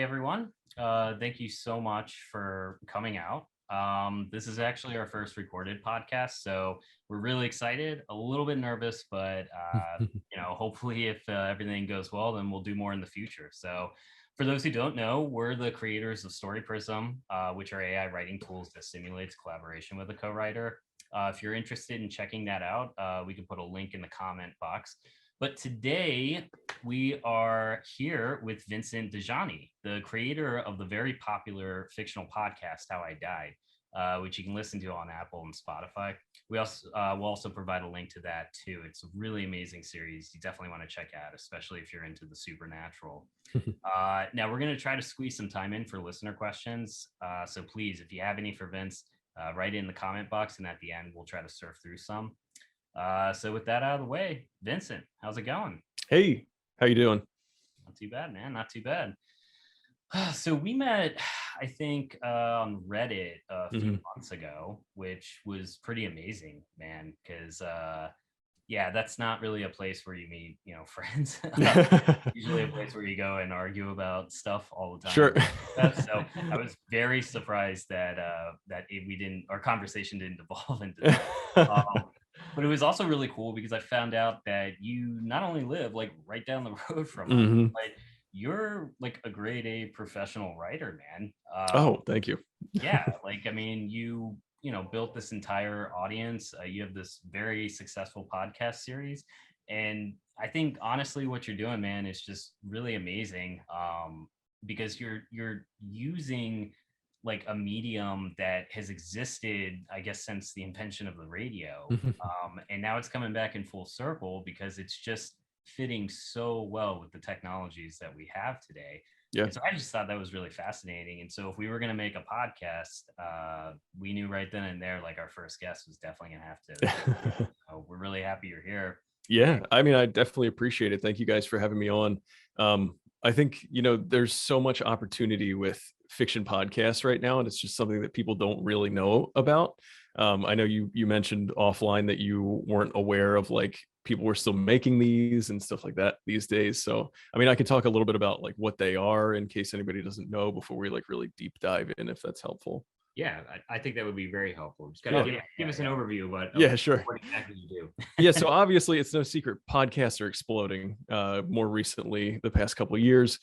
everyone. Thank you so much for coming out. This is actually our first recorded podcast, so we're really excited, a little bit nervous, but hopefully if everything goes well, then we'll do more in the future. So for those who don't know, we're the creators of Story Prism, which are AI writing tools that simulates collaboration with a co-writer. If you're interested in checking that out, we can put a link in the comment box. But today we are here with Vincent Dajani, the creator of the very popular fictional podcast, How I Died, which you can listen to on Apple and Spotify. We also will also provide a link to that too. It's a really amazing series. You definitely want to check out, especially if you're into the supernatural. Now we're going to try to squeeze some time in for listener questions. So please, if you have any for Vince, write it in the comment box, and at the end we'll try to surf through some. So with that out of the way, Vincent, how's it going? Hey, how you doing? Not too bad, man. Not too bad. So we met, I think, on Reddit a few months ago, which was pretty amazing, man. Because yeah, that's not really a place where you meet, friends. Usually a place where you go and argue about stuff all the time. Sure. So I was very surprised that our conversation didn't evolve into that. But it was also really cool because I found out that you not only live like right down the road from us, but you're like a grade A professional writer, man. Oh, thank you. Yeah, like I mean, you built this entire audience. You have this very successful podcast series, and I think honestly, what you're doing, man, is just really amazing. Because you're using like a medium that has existed, I guess, since the invention of the radio. And now it's coming back in full circle because it's just fitting so well with the technologies that we have today. Yeah. And so I just thought that was really fascinating. And so if we were going to make a podcast, we knew right then and there, like our first guest was definitely going to have to. So we're really happy you're here. Yeah, I mean, I definitely appreciate it. Thank you guys for having me on. I think, there's so much opportunity with fiction podcasts right now, and it's just something that people don't really know about. I know you mentioned offline that you weren't aware of like people were still making these and stuff like that these days. So, I mean, I could talk a little bit about like what they are in case anybody doesn't know before we like really deep dive in, if that's helpful. Yeah, I think that would be very helpful. Just kind of give us an overview of sure. what exactly you do. Yeah, so obviously it's no secret podcasts are exploding more recently the past couple of years.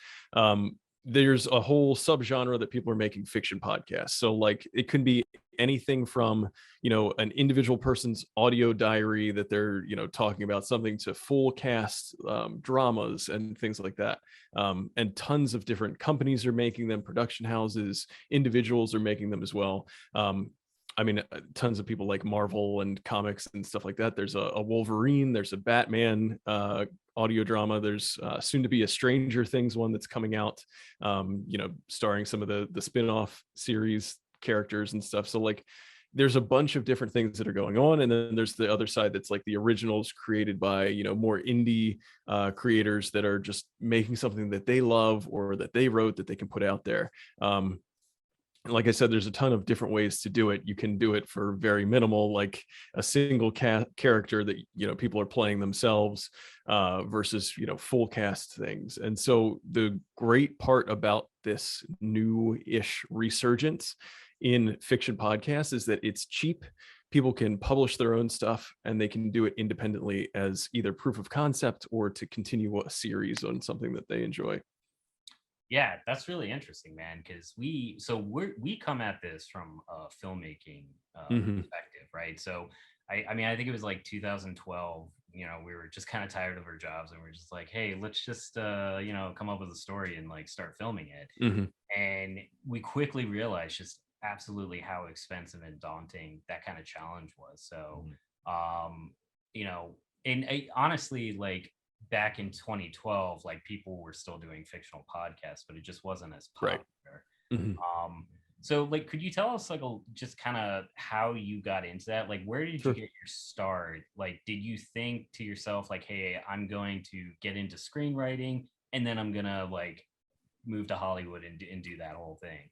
There's a whole subgenre that people are making fiction podcasts. So like it could be anything from, an individual person's audio diary that they're, talking about something to full cast dramas and things like that. And tons of different companies are making them, production houses, individuals are making them as well. I mean, tons of people like Marvel and comics and stuff like that. There's a Wolverine, there's a Batman audio drama. There's soon to be a Stranger Things one that's coming out, starring some of the spin-off series characters and stuff. So like there's a bunch of different things that are going on. And then there's the other side that's like the originals created by, more indie creators that are just making something that they love or that they wrote that they can put out there. Like I said, there's a ton of different ways to do it. You can do it for very minimal, like a single character that, people are playing themselves versus, full cast things. And so the great part about this new-ish resurgence in fiction podcasts is that it's cheap. People can publish their own stuff and they can do it independently as either proof of concept or to continue a series on something that they enjoy. Yeah, that's really interesting, man. Because we come at this from a filmmaking perspective, right? So I mean, I think it was like 2012. We were just kind of tired of our jobs, and we're just like, hey, let's just come up with a story and like start filming it. And we quickly realized just absolutely how expensive and daunting that kind of challenge was. So, and honestly, like back in 2012, like people were still doing fictional podcasts, but it just wasn't as popular. Right. So like, could you tell us like just kind of how you got into that? Like, where did you get your start? Like, did you think to yourself like, hey, I'm going to get into screenwriting and then I'm gonna like move to Hollywood and do that whole thing?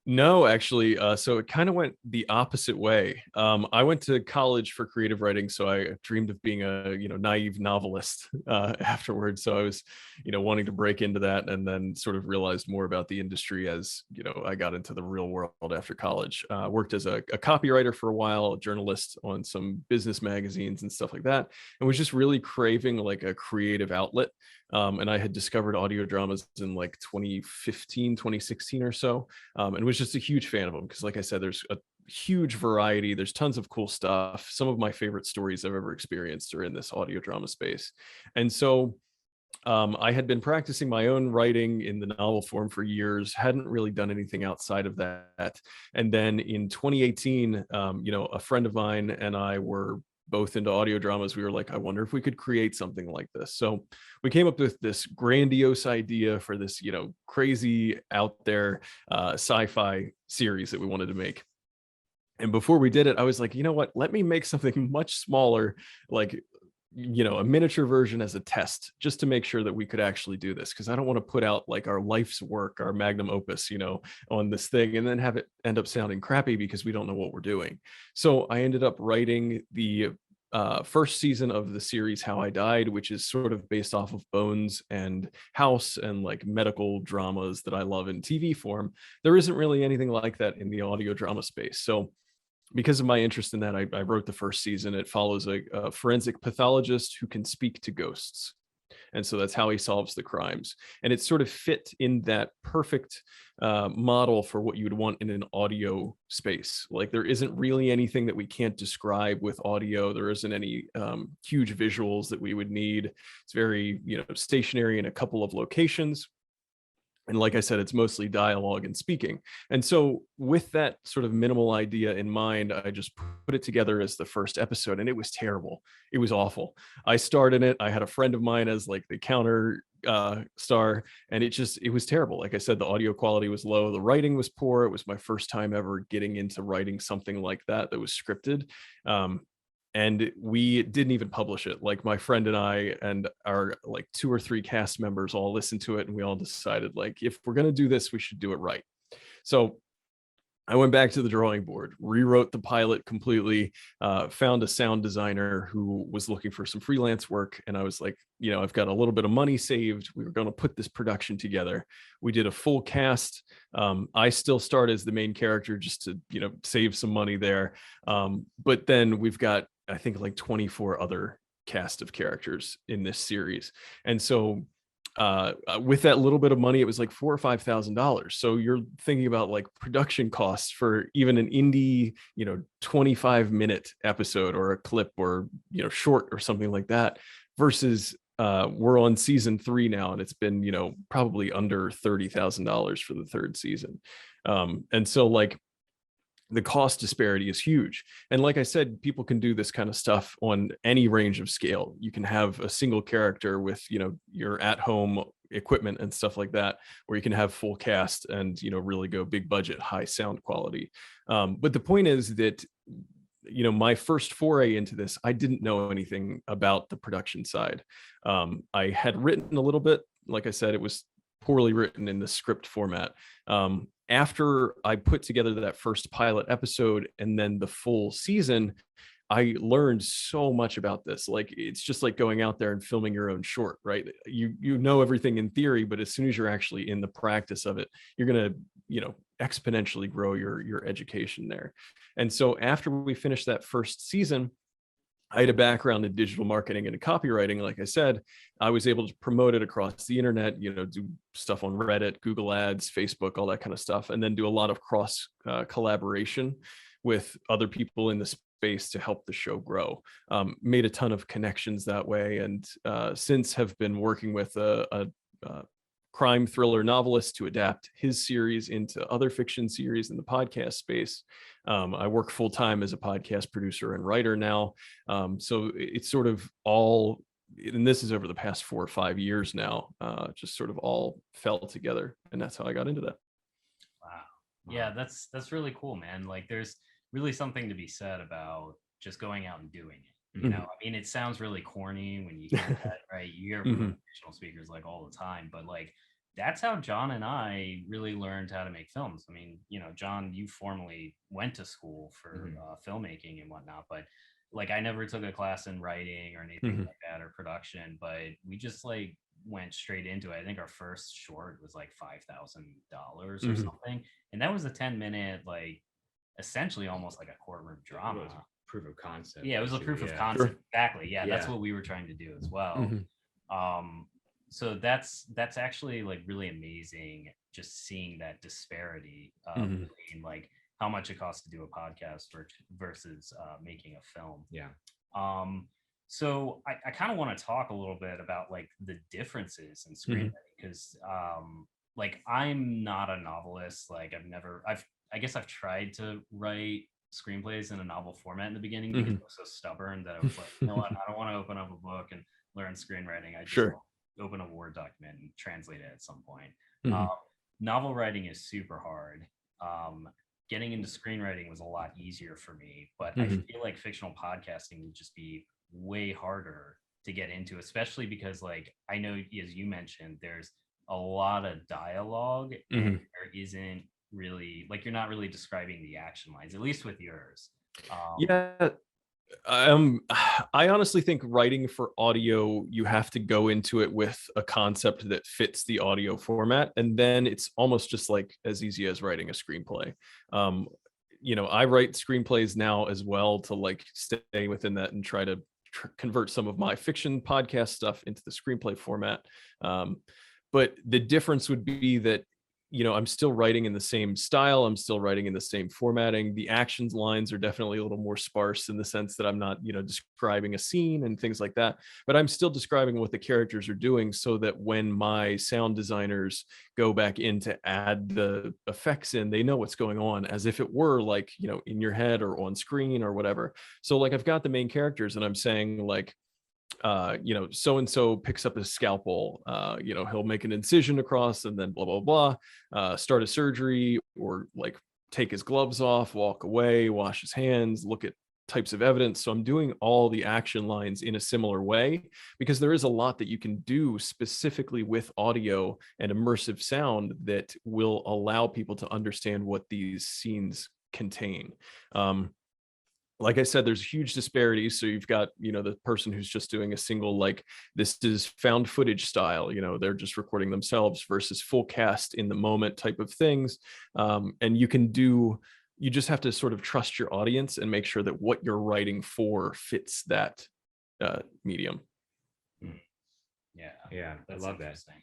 No, actually. So it kind of went the opposite way. I went to college for creative writing, so I dreamed of being a naive novelist afterwards. So I was wanting to break into that, and then sort of realized more about the industry as I got into the real world after college. Worked as a copywriter for a while, a journalist on some business magazines and stuff like that, and was just really craving like a creative outlet. And I had discovered audio dramas in like 2015, 2016 or so, and was just a huge fan of them because, like I said, there's a huge variety. There's tons of cool stuff. Some of my favorite stories I've ever experienced are in this audio drama space. And so I had been practicing my own writing in the novel form for years, hadn't really done anything outside of that. And then in 2018, a friend of mine and I were both into audio dramas. We were like, I wonder if we could create something like this. So we came up with this grandiose idea for this, crazy out there sci-fi series that we wanted to make. And before we did it, I was like, you know what? Let me make something much smaller, like a miniature version as a test, just to make sure that we could actually do this, because I don't want to put out like our life's work, our magnum opus, on this thing and then have it end up sounding crappy because we don't know what we're doing. So I ended up writing the first season of the series How I Died, which is sort of based off of Bones and House and like medical dramas that I love in TV form. There isn't really anything like that in the audio drama space. So because of my interest in that, I wrote the first season. It follows a forensic pathologist who can speak to ghosts. And so that's how he solves the crimes. And it sort of fit in that perfect model for what you would want in an audio space. Like there isn't really anything that we can't describe with audio. There isn't any huge visuals that we would need. It's very, stationary in a couple of locations. And like I said, it's mostly dialogue and speaking. And so with that sort of minimal idea in mind, I just put it together as the first episode, and it was terrible. It was awful. I starred in it. I had a friend of mine as like the counter star, and it was terrible. Like I said, the audio quality was low. The writing was poor. It was my first time ever getting into writing something like that was scripted. And we didn't even publish it. Like my friend and I and our like 2 or 3 cast members all listened to it, and we all decided like, if we're going to do this, we should do it right. So I went back to the drawing board, rewrote the pilot completely, found a sound designer who was looking for some freelance work. And I was like, I've got a little bit of money saved. We were going to put this production together. We did a full cast. I still start as the main character just to, save some money there. But then we've got, I think, like 24 other cast of characters in this series. And so with that little bit of money, it was like $4,000 or $5,000. So you're thinking about like production costs for even an indie 25-minute episode or a clip or short or something like that, versus we're on season 3 now, and it's been probably under $30,000 for the 3rd season. And so like the cost disparity is huge. And like I said, people can do this kind of stuff on any range of scale. You can have a single character with, your at-home equipment and stuff like that, or you can have full cast and, really go big budget, high sound quality. But the point is that, my first foray into this, I didn't know anything about the production side. I had written a little bit. Like I said, it was poorly written in the script format. After I put together that first pilot episode and then the full season, I learned so much about this. Like, it's just like going out there and filming your own short, right? You know everything in theory, but as soon as you're actually in the practice of it, you're going to, exponentially grow your education there. And so after we finished that first season, I had a background in digital marketing and copywriting. Like I said, I was able to promote it across the internet, do stuff on Reddit, Google Ads, Facebook, all that kind of stuff, and then do a lot of cross collaboration with other people in the space to help the show grow. Made a ton of connections that way, and since have been working with a crime thriller novelist to adapt his series into other fiction series in the podcast space. I work full time as a podcast producer and writer now. So it's sort of all, and this is over the past 4 or 5 years now, just sort of all fell together. And that's how I got into that. Wow. Yeah, that's really cool, man. Like there's really something to be said about just going out and doing it. I mean, it sounds really corny when you hear that, right? You hear from motivational speakers like all the time, but like that's how John and I really learned how to make films. I mean, John, you formally went to school for filmmaking and whatnot, but like I never took a class in writing or anything Mhm. like that or production, but we just like went straight into it. I think our first short was like $5,000 or Mhm. something. And that was a 10-minute, like essentially almost like a courtroom It was drama. proof of concept. Yeah, it was a basically, proof of yeah. concept. Sure. Exactly. Yeah, that's Yeah. what we were trying to do as well. Mhm. So that's actually like really amazing, just seeing that disparity Mhm. between like how much it costs to do a podcast versus making a film. Yeah. Um, so I kind of want to talk a little bit about like the differences in Mhm. screenwriting because like I'm not a novelist. Like I guess I've tried to write screenplays in a novel format in the beginning because I Mhm. was so stubborn that I was like, you know what, I don't want to open up a book and learn screenwriting. I just Sure. want to open a Word document and translate it at some point. Um, Mhm. Novel writing is super hard. Um, Getting into screenwriting was a lot easier for me, but I Mhm. feel like fictional podcasting would just be way harder to get into, especially because like I know as you mentioned, there's a lot of dialogue and Mhm. there isn't really like you're not really describing the action lines, at least with yours. Yeah. I honestly think writing for audio, you have to go into it with a concept that fits the audio format, and then it's almost just like as easy as writing a screenplay. Um, I write screenplays now as well to like stay within that and try to convert some of my fiction podcast stuff into the screenplay format. Um, but the difference would be that I'm still writing in the same style. I'm still writing in the same formatting. The actions lines are definitely a little more sparse in the sense that I'm not, describing a scene and things like that, but I'm still describing what the characters are doing so that when my sound designers go back in to add the effects in, they know what's going on as if it were like, in your head or on screen or whatever. So like I've got the main characters and I'm saying like, so and so picks up his scalpel, he'll make an incision across and then blah blah blah, start a surgery or like take his gloves off, walk away, wash his hands, look at types of evidence. So I'm doing all the action lines in a similar way because there is a lot that you can do specifically with audio and immersive sound that will allow people to understand what these scenes contain. Like I said, there's huge disparities. So you've got, the person who's just doing a single, like this is found footage style, they're just recording themselves versus full cast in the moment type of things. And you just have to sort of trust your audience and make sure that what you're writing for fits that medium. Yeah, Yeah, I that's love that. interesting.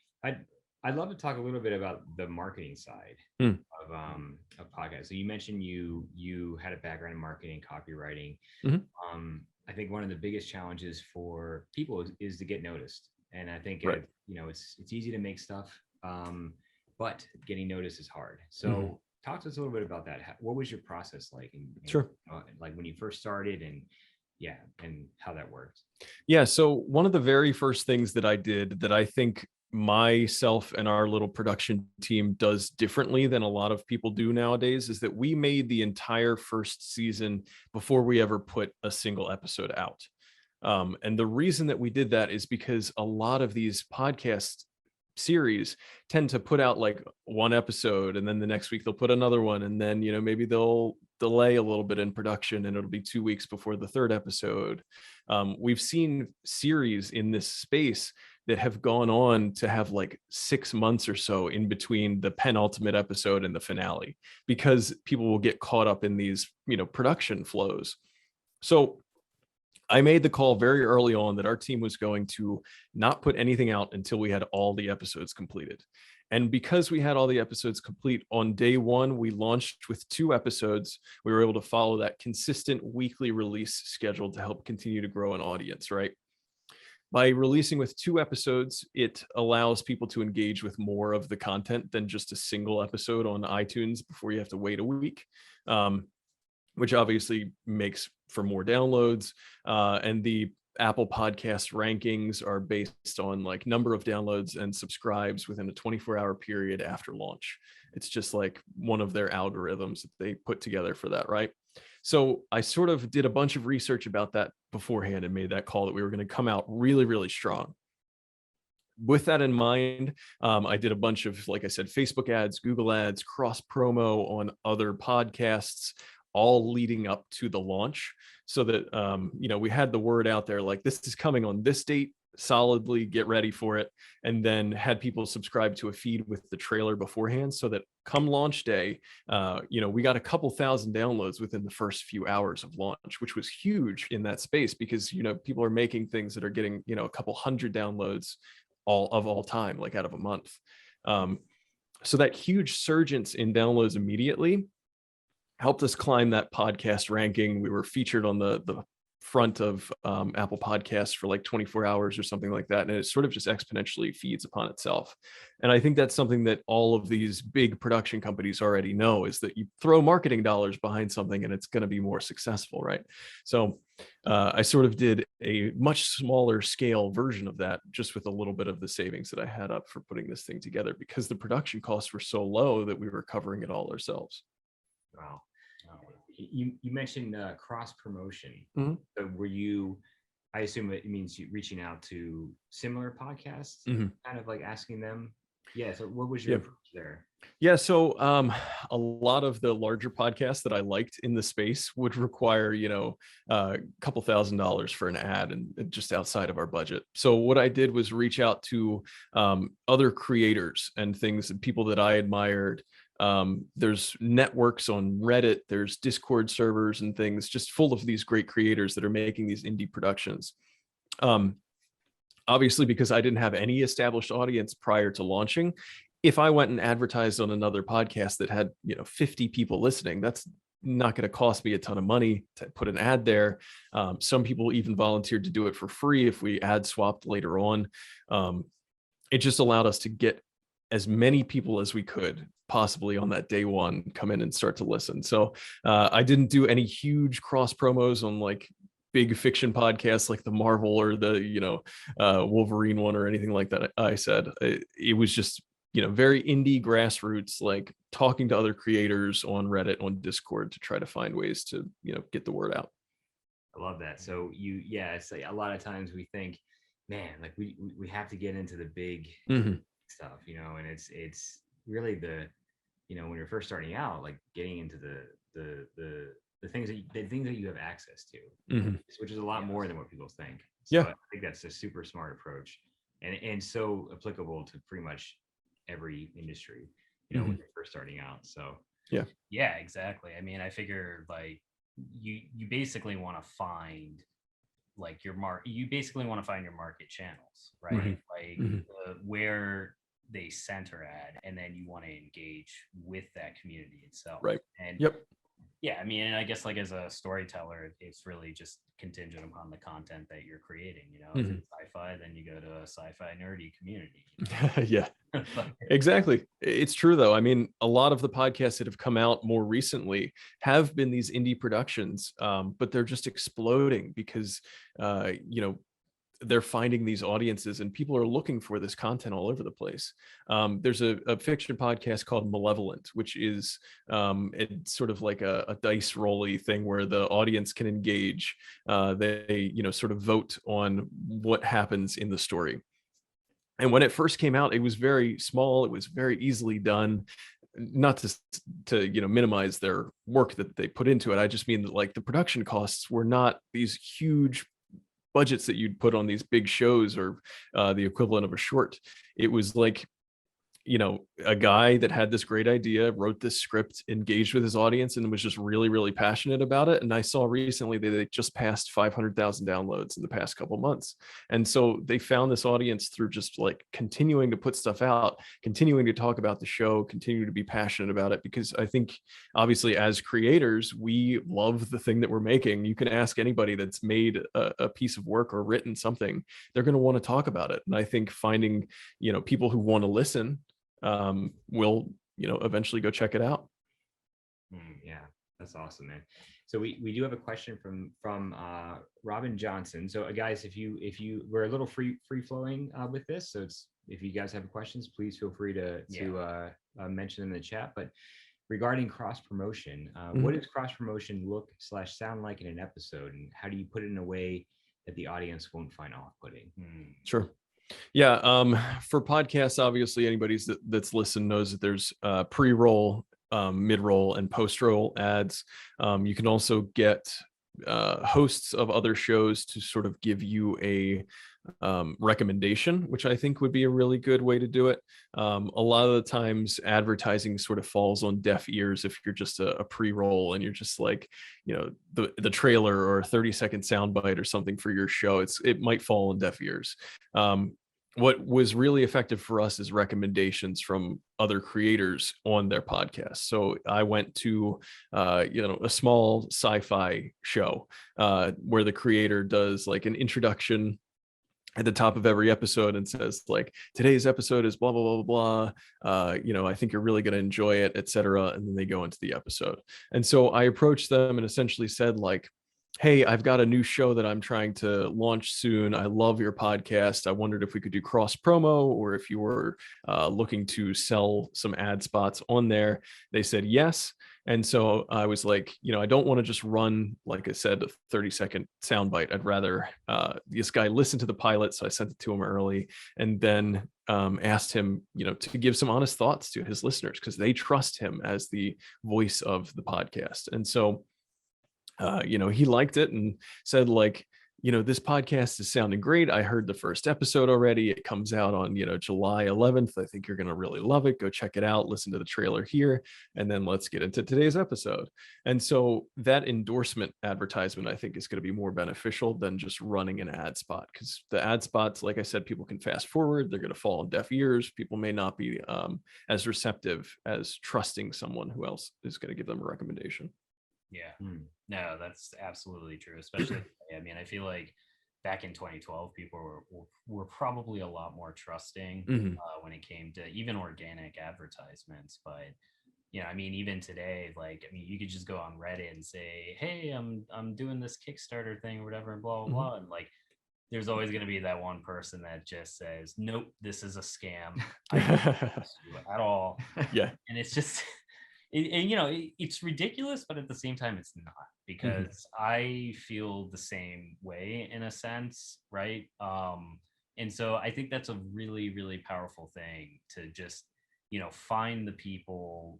I'd love to talk a little bit about the marketing side Mm. of podcasts. So you mentioned you had a background in marketing, copywriting. Mhm. I think one of the biggest challenges for people is to get noticed, and I think Right. it's easy to make stuff, but getting noticed is hard. So Mhm. talk to us a little bit about that. What was your process like? Sure. Like when you first started, and how that worked. Yeah. So one of the very first things that I did that I think myself and our little production team does differently than a lot of people do nowadays is that we made the entire first season before we ever put a single episode out. And the reason that we did that is because a lot of these podcast series tend to put out like one episode and then the next week they'll put another one and then maybe they'll delay a little bit in production and it'll be 2 weeks before the third episode. We've seen series in this space that have gone on to have like 6 months or so in between the penultimate episode and the finale because people will get caught up in these production flows. So I made the call very early on that our team was going to not put anything out until we had all the episodes completed. And because we had all the episodes complete on day one, we launched with 2 episodes. We were able to follow that consistent weekly release schedule to help continue to grow an audience, right? By releasing with 2 episodes, it allows people to engage with more of the content than just a single episode on iTunes before you have to wait a week. Which obviously makes for more downloads. And the Apple Podcast rankings are based on like number of downloads and subscribes within a 24-hour period after launch. It's just like one of their algorithms that they put together for that, right? So I sort of did a bunch of research about that beforehand and made that call that we were going to come out really, really strong. with that in mind, I did a bunch of, like I said, Facebook ads, Google ads, cross promo on other podcasts, all leading up to the launch, so that we had the word out there like, this is coming on this date, solidly get ready for it, and then had people subscribe to a feed with the trailer beforehand, so that come launch day, we got a couple thousand downloads within the first few hours of launch, which was huge in that space, because people are making things that are getting a couple hundred downloads all time, like out of a month. So that huge surgence in downloads immediately helped us climb that podcast ranking. We were featured on the front of Apple Podcasts for like 24 hours or something like that. And it sort of just exponentially feeds upon itself. And I think that's something that all of these big production companies already know, is that you throw marketing dollars behind something and it's going to be more successful, right? So I sort of did a much smaller scale version of that, just with a little bit of the savings that I had up for putting this thing together, because the production costs were so low that we were covering it all ourselves. Wow. You mentioned cross promotion. Mhm. So were you? I assume it means you reaching out to similar podcasts, Mhm. kind of like asking them. Yeah. So what was your Yeah. approach there? Yeah, so a lot of the larger podcasts that I liked in the space would require, a couple $1,000s for an ad, and just outside of our budget. So what I did was reach out to other creators and things, and people that I admired. There's networks on Reddit, there's Discord servers and things just full of these great creators that are making these indie productions. Obviously, because I didn't have any established audience prior to launching, if I went and advertised on another podcast that had 50 people listening, that's not going to cost me a ton of money to put an ad there. Some people even volunteered to do it for free if we ad swapped later on. It just allowed us to get as many people as we could possibly on that day one come in and start to listen. So I didn't do any huge cross promos on like big fiction podcasts like the Marvel or the Wolverine one or anything like that. I said it was just very indie, grassroots, like talking to other creators on Reddit, on Discord, to try to find ways to get the word out. I love that. So it's like a lot of times we think, man, like we have to get into the big stuff, and it's really when you're first starting out, like getting into the things that you have access to, which is a lot more than what people think. So I think that's a super smart approach, and so applicable to pretty much every industry, when you're first starting out. So yeah, exactly. I mean, I figure like you basically want to find like your market channels, right? Like where they center at, and then you want to engage with that community itself, right? And yep yeah, I mean, and I guess like as a storyteller, it's really just contingent upon the content that you're creating. If it's sci-fi, then you go to a sci-fi nerdy community. Yeah, exactly. It's true though. I mean, a lot of the podcasts that have come out more recently have been these indie productions, but they're just exploding because they're finding these audiences, and people are looking for this content all over the place. There's a fiction podcast called Malevolent, which is it's sort of like a dice roll-y thing where the audience can engage. They sort of vote on what happens in the story. And when it first came out, it was very small. It was very easily done. Not to minimize their work that they put into it. I just mean that like the production costs were not these huge budgets that you'd put on these big shows or the equivalent of a short. It was like a guy that had this great idea, wrote this script, engaged with his audience, and was just really, really passionate about it. And I saw recently that they just passed 500,000 downloads in the past couple months. And so they found this audience through just like continuing to put stuff out, continuing to talk about the show, continuing to be passionate about it. Because I think obviously as creators, we love the thing that we're making. You can ask anybody that's made a piece of work or written something, they're going to want to talk about it. And I think finding, people who want to listen will eventually go check it out. Yeah, that's awesome, man. So we do have a question from Robin Johnson. So guys, if you we're a little free flowing with this, so if you guys have questions, please feel free to mention them in the chat. But regarding cross promotion, what does cross promotion look/sound like in an episode, and how do you put it in a way that the audience won't find off-putting? Sure. Yeah, for podcasts, obviously anybody that's listened knows that there's pre-roll, mid-roll, and post-roll ads. You can also get hosts of other shows to sort of give you a recommendation, which I think would be a really good way to do it. A lot of the times advertising sort of falls on deaf ears if you're just a pre-roll and you're just like, the trailer or a 30-second soundbite or something for your show. It might fall on deaf ears. What was really effective for us is recommendations from other creators on their podcast. So I went to, a small sci-fi show where the creator does like an introduction at the top of every episode and says like, today's episode is blah, blah, blah, blah. I think you're really going to enjoy it, etc. And then they go into the episode. And so I approached them and essentially said like, hey, I've got a new show that I'm trying to launch soon. I love your podcast. I wondered if we could do cross promo or if you were looking to sell some ad spots on there. They said yes. And so I was like, I don't want to just run, like I said, a 30-second soundbite. I'd rather this guy listen to the pilot. So I sent it to him early and then asked him, to give some honest thoughts to his listeners because they trust him as the voice of the podcast. And so he liked it and said like, this podcast is sounding great. I heard the first episode already. It comes out on, July 11th. I think you're going to really love it. Go check it out. Listen to the trailer here. And then let's get into today's episode. And so that endorsement advertisement, I think is going to be more beneficial than just running an ad spot because the ad spots, like I said, people can fast forward. They're going to fall on deaf ears. People may not be as receptive as trusting someone who else is going to give them a recommendation. Yeah, no, that's absolutely true. Especially, I mean, I feel like back in 2012, people were probably a lot more trusting when it came to even organic advertisements. But I mean, even today, like, I mean, you could just go on Reddit and say, "Hey, I'm doing this Kickstarter thing or whatever," and blah blah blah, and like, there's always going to be that one person that just says, "Nope, this is a scam. I don't trust you at all." Yeah, and it's just. It's ridiculous, but at the same time, it's not because I feel the same way in a sense, right? And so I think that's a really, really powerful thing to just, find the people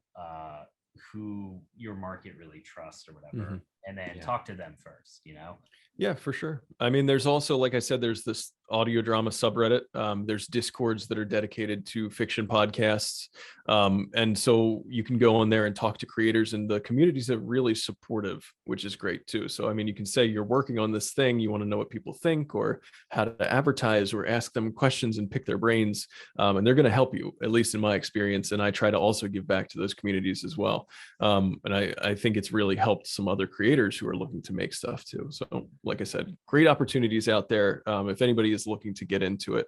who your market really trusts or whatever, and then talk to them first, Yeah, for sure. I mean, there's also, like I said, there's this audio drama subreddit. There's discords that are dedicated to fiction podcasts. And so you can go on there and talk to creators, and the communities are really supportive, which is great too. So, I mean, you can say you're working on this thing, you want to know what people think or how to advertise or ask them questions and pick their brains. And they're going to help you, at least in my experience. And I try to also give back to those communities as well. And I think it's really helped some other creators who are looking to make stuff too. So like I said, great opportunities out there if anybody is looking to get into it.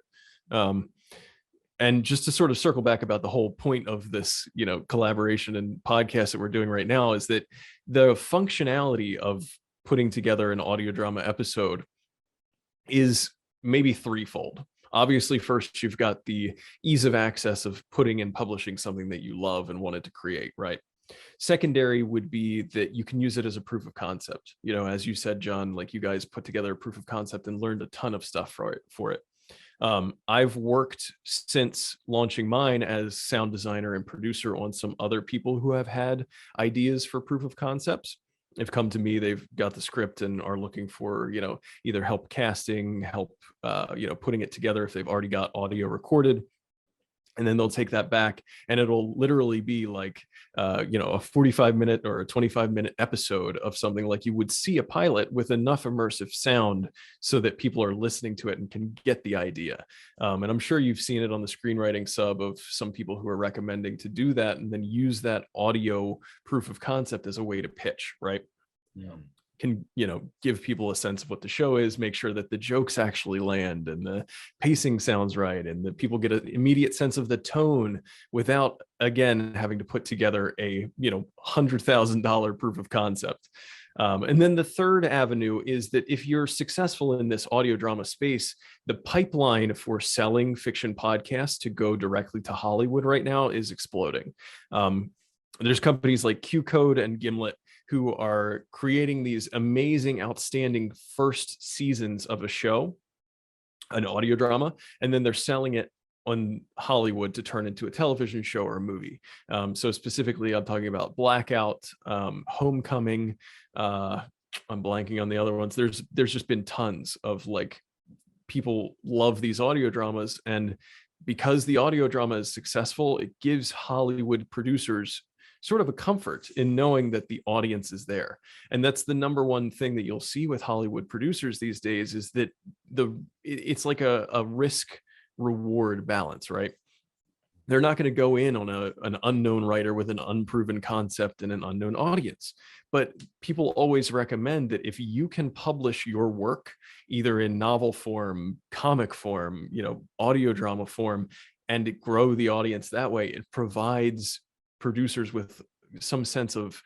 And just to sort of circle back about the whole point of this, collaboration and podcast that we're doing right now is that the functionality of putting together an audio drama episode is maybe threefold. Obviously, first, you've got the ease of access of putting and publishing something that you love and wanted to create, right? Secondary would be that you can use it as a proof of concept. As you said, John, like you guys put together a proof of concept and learned a ton of stuff for it. I've worked since launching mine as sound designer and producer on some other people who have had ideas for proof of concepts. They've come to me, they've got the script and are looking for, either help casting, help, putting it together if they've already got audio recorded. And then they'll take that back and it'll literally be like, a 45-minute or a 25-minute episode of something like you would see a pilot with enough immersive sound so that people are listening to it and can get the idea. And I'm sure you've seen it on the screenwriting sub of some people who are recommending to do that and then use that audio proof of concept as a way to pitch, right? Yeah. Can give people a sense of what the show is, make sure that the jokes actually land and the pacing sounds right and that people get an immediate sense of the tone without again having to put together a $100,000 proof of concept. And then the third avenue is that if you're successful in this audio drama space, the pipeline for selling fiction podcasts to go directly to Hollywood right now is exploding. There's companies like Q Code and Gimlet who are creating these amazing, outstanding first seasons of a show an audio drama, and then they're selling it on Hollywood to turn into a television show or a movie. So specifically, I'm talking about Blackout, Homecoming. I'm blanking on the other ones. There's just been tons of like, people love these audio dramas, and because the audio drama is successful, it gives Hollywood producers sort of a comfort in knowing that the audience is there. And that's the number one thing that you'll see with Hollywood producers these days, is that it's like a risk reward balance, right? They're not going to go in on an unknown writer with an unproven concept and an unknown audience. But people always recommend that if you can publish your work either in novel form, comic form, audio drama form, and grow the audience that way, it provides producers with some sense of,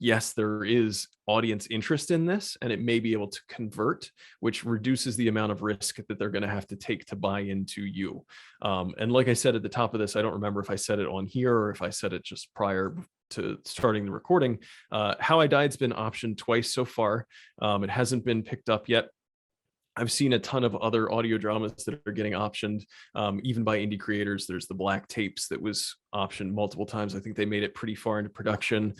yes, there is audience interest in this, and it may be able to convert, which reduces the amount of risk that they're going to have to take to buy into you. And like I said at the top of this, I don't remember if I said it on here or if I said it just prior to starting the recording. How I Died's been optioned twice so far. It hasn't been picked up yet. I've seen a ton of other audio dramas that are getting optioned, even by indie creators. There's the Black Tapes that was optioned multiple times. I think they made it pretty far into production.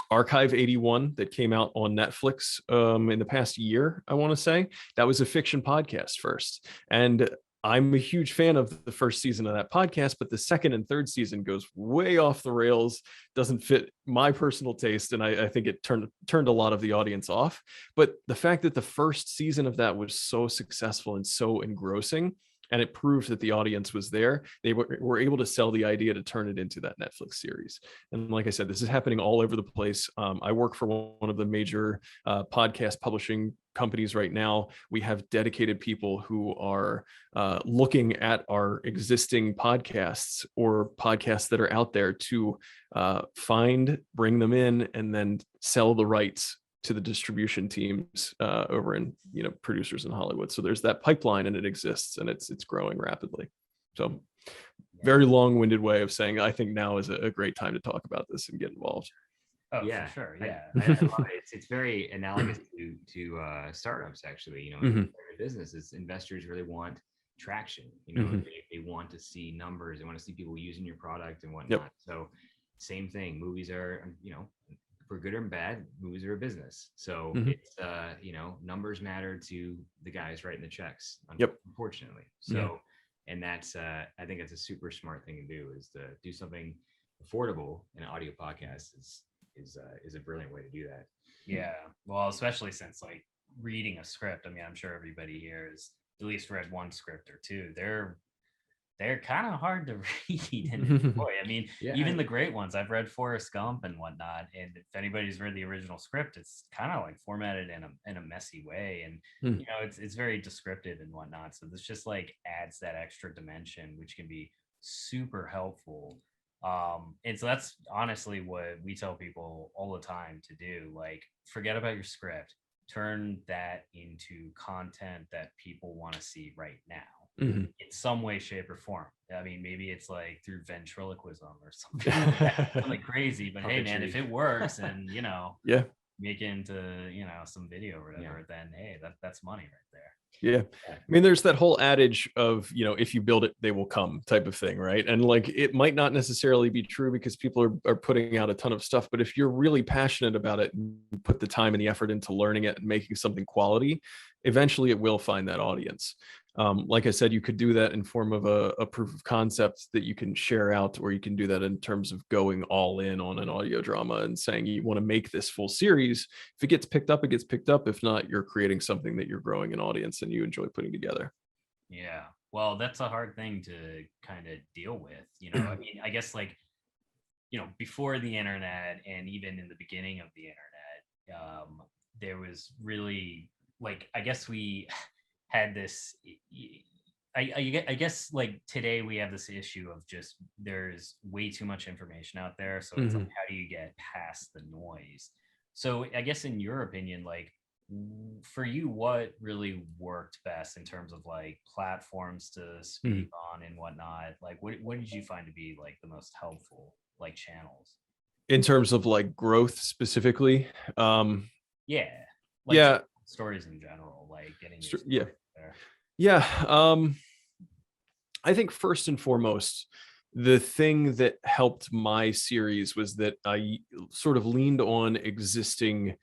Archive 81 that came out on Netflix in the past year, I want to say. That was a fiction podcast first. And I'm a huge fan of the first season of that podcast, but the second and third season goes way off the rails, doesn't fit my personal taste, and I think it turned a lot of the audience off. But the fact that the first season of that was so successful and so engrossing, and it proved that the audience was there, they were able to sell the idea to turn it into that Netflix series. And like I said, this is happening all over the place. I work for one of the major podcast publishing companies right now. We have dedicated people who are looking at our existing podcasts or podcasts that are out there to find, bring them in, and then sell the rights to the distribution teams over in producers in Hollywood. So there's that pipeline, and it exists, and it's growing rapidly. So very long-winded way of saying I think now is a great time to talk about this and get involved. Oh, yeah, for sure. Yeah, I love it. It's very analogous to startups, actually. In businesses, investors really want traction. They want to see numbers. They want to see people using your product and whatnot. Yep. So same thing. Movies are, for good or bad, movies are a business. So it's numbers matter to the guys writing the checks. Unfortunately. So and that's I think that's a super smart thing to do, is to do something affordable. And an audio podcast is a brilliant way to do that. Yeah, well, especially since like reading a script, I mean, I'm sure everybody here has at least read one script or two. They're kind of hard to read and enjoy. I mean, even the great ones. I've read Forrest Gump and whatnot, and if anybody's read the original script, it's kind of like formatted in a messy way, and it's very descriptive and whatnot. So this just like adds that extra dimension, which can be super helpful. And so that's honestly what we tell people all the time to do. Like, forget about your script, turn that into content that people want to see right now. In some way, shape, or form. I mean, maybe it's like through ventriloquism or something like that. Something crazy, but hey, man, if it works and make it into some video or whatever, then hey, that's money right there. Yeah. I mean, there's that whole adage of, if you build it, they will come type of thing, right? And like, it might not necessarily be true because people are putting out a ton of stuff, but if you're really passionate about it and put the time and the effort into learning it and making something quality, eventually it will find that audience. Like I said, you could do that in form of a proof of concept that you can share out, or you can do that in terms of going all in on an audio drama and saying you want to make this full series. If it gets picked up, it gets picked up. If not, you're creating something that you're growing an audience and you enjoy putting together. Yeah, well, that's a hard thing to kind of deal with. I mean, I guess like, before the internet and even in the beginning of the internet, there was really like, I guess we had this, I guess like today we have this issue of just there's way too much information out there. So it's like, how do you get past the noise? So I guess in your opinion, like for you, what really worked best in terms of like platforms to speak on and whatnot? Like what did you find to be like the most helpful like channels? In terms of like growth specifically? Like stories in general, like getting there. Yeah. I think first and foremost, the thing that helped my series was that I sort of leaned on existing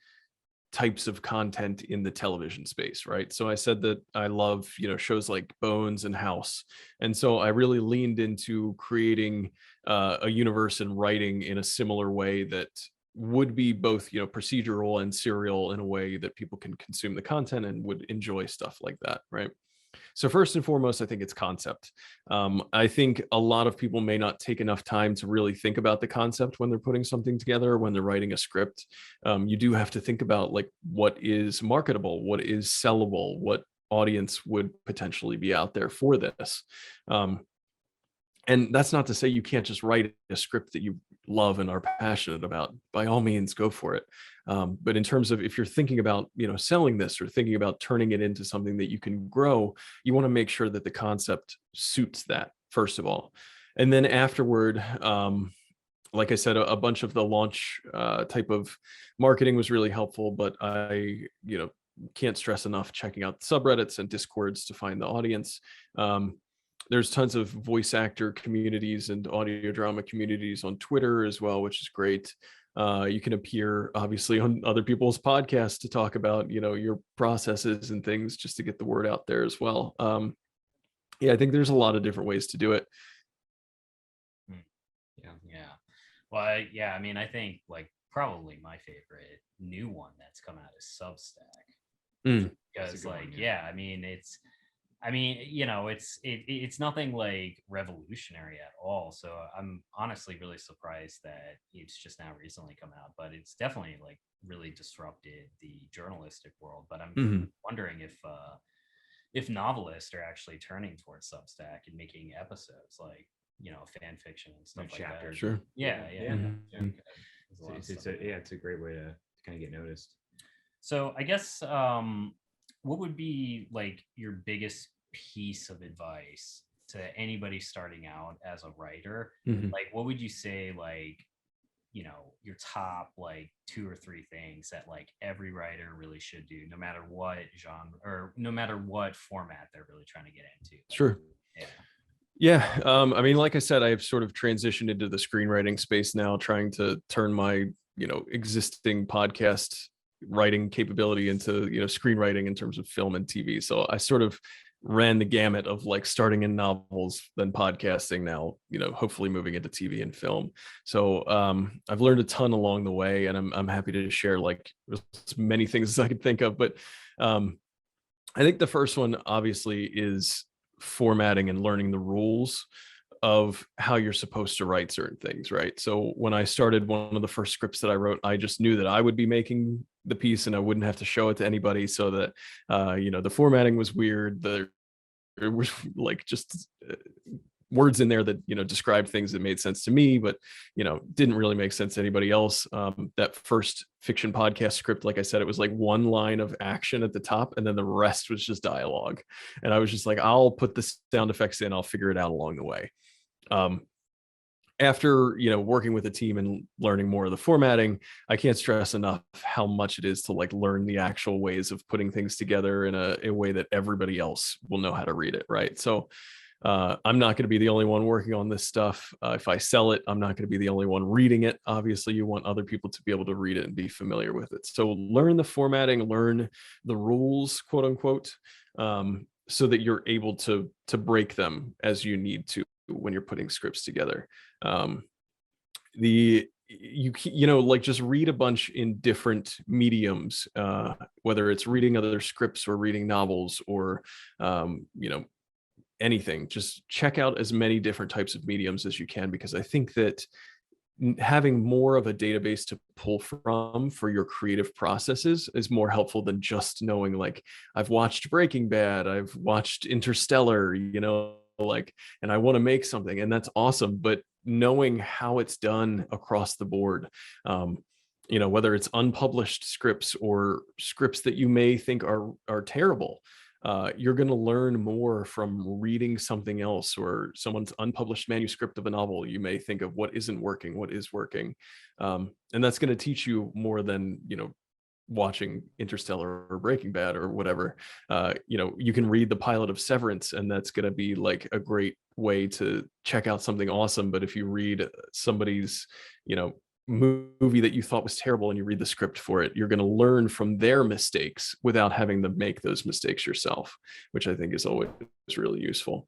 types of content in the television space, right? So I said that I love, shows like Bones and House. And so I really leaned into creating a universe and writing in a similar way that would be both, procedural and serial in a way that people can consume the content and would enjoy stuff like that, right? So first and foremost, I think it's concept. I think a lot of people may not take enough time to really think about the concept when they're putting something together, when they're writing a script. You do have to think about like what is marketable, what is sellable, what audience would potentially be out there for this. Um, and that's not to say you can't just write a script that you love and are passionate about. By all means, go for it. But in terms of if you're thinking about, selling this or thinking about turning it into something that you can grow, you want to make sure that the concept suits that, first of all. And then afterward, like I said, a bunch of the launch type of marketing was really helpful, but I, can't stress enough checking out subreddits and discords to find the audience. There's tons of voice actor communities and audio drama communities on Twitter as well, which is great. You can appear obviously on other people's podcasts to talk about, your processes and things just to get the word out there as well. Yeah, I think there's a lot of different ways to do it. Yeah. Well, yeah, I mean, I think like probably my favorite new one that's come out is Substack. Because like, yeah, I mean, it's it's nothing like revolutionary at all. So I'm honestly really surprised that it's just now recently come out, but it's definitely like really disrupted the journalistic world. But I'm wondering if novelists are actually turning towards Substack and making episodes like, fan fiction and stuff like chapters. that. Sure. Yeah. It's a great way to kind of get noticed. So I guess what would be like your biggest piece of advice to anybody starting out as a writer? Like, what would you say, like, your top like 2 or 3 things that like every writer really should do, no matter what genre or no matter what format they're really trying to get into? Sure. Yeah. I mean, like I said, I've sort of transitioned into the screenwriting space now, trying to turn my, existing podcast writing capability into, screenwriting in terms of film and TV. So I sort of ran the gamut of like starting in novels, then podcasting, now, hopefully moving into TV and film. So I've learned a ton along the way, and I'm happy to share like as many things as I could think of. But I think the first one obviously is formatting and learning the rules of how you're supposed to write certain things, right? So when I started, one of the first scripts that I wrote, I just knew that I would be making the piece and I wouldn't have to show it to anybody, so that the formatting was weird. There was like just words in there that described things that made sense to me, but didn't really make sense to anybody else. That first fiction podcast script, like I said, it was like one line of action at the top and then the rest was just dialogue, and I was just like, I'll put the sound effects in, I'll figure it out along the way. After working with a team and learning more of the formatting, I can't stress enough how much it is to like learn the actual ways of putting things together in a way that everybody else will know how to read it, right? So I'm not going to be the only one working on this stuff. If I sell it, I'm not going to be the only one reading it. Obviously, you want other people to be able to read it and be familiar with it. So learn the formatting, learn the rules, quote unquote, so that you're able to break them as you need to when you're putting scripts together. Like just read a bunch in different mediums, whether it's reading other scripts or reading novels or anything. Just check out as many different types of mediums as you can, because I think that having more of a database to pull from for your creative processes is more helpful than just knowing, like, I've watched Breaking Bad, I've watched Interstellar, like, and I want to make something, and that's awesome. But knowing how it's done across the board, whether it's unpublished scripts or scripts that you may think are terrible, you're going to learn more from reading something else or someone's unpublished manuscript of a novel. You may think of what isn't working, what is working. And that's going to teach you more than, watching Interstellar or Breaking Bad or whatever. You can read the pilot of Severance, and that's going to be like a great way to check out something awesome. But if you read somebody's, movie that you thought was terrible and you read the script for it, you're going to learn from their mistakes without having to make those mistakes yourself, which I think is always really useful.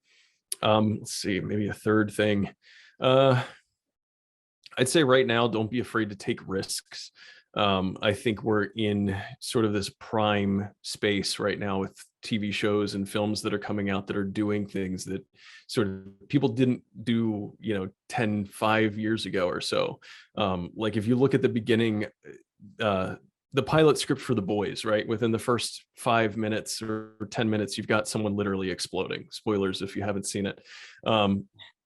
Let's see, maybe a third thing. I'd say right now, don't be afraid to take risks. I think we're in sort of this prime space right now with TV shows and films that are coming out that are doing things that sort of people didn't do, 5 years ago or so. Like if you look at the beginning, the pilot script for The Boys, right? Within the first 5 minutes or 10 minutes, you've got someone literally exploding. Spoilers if you haven't seen it.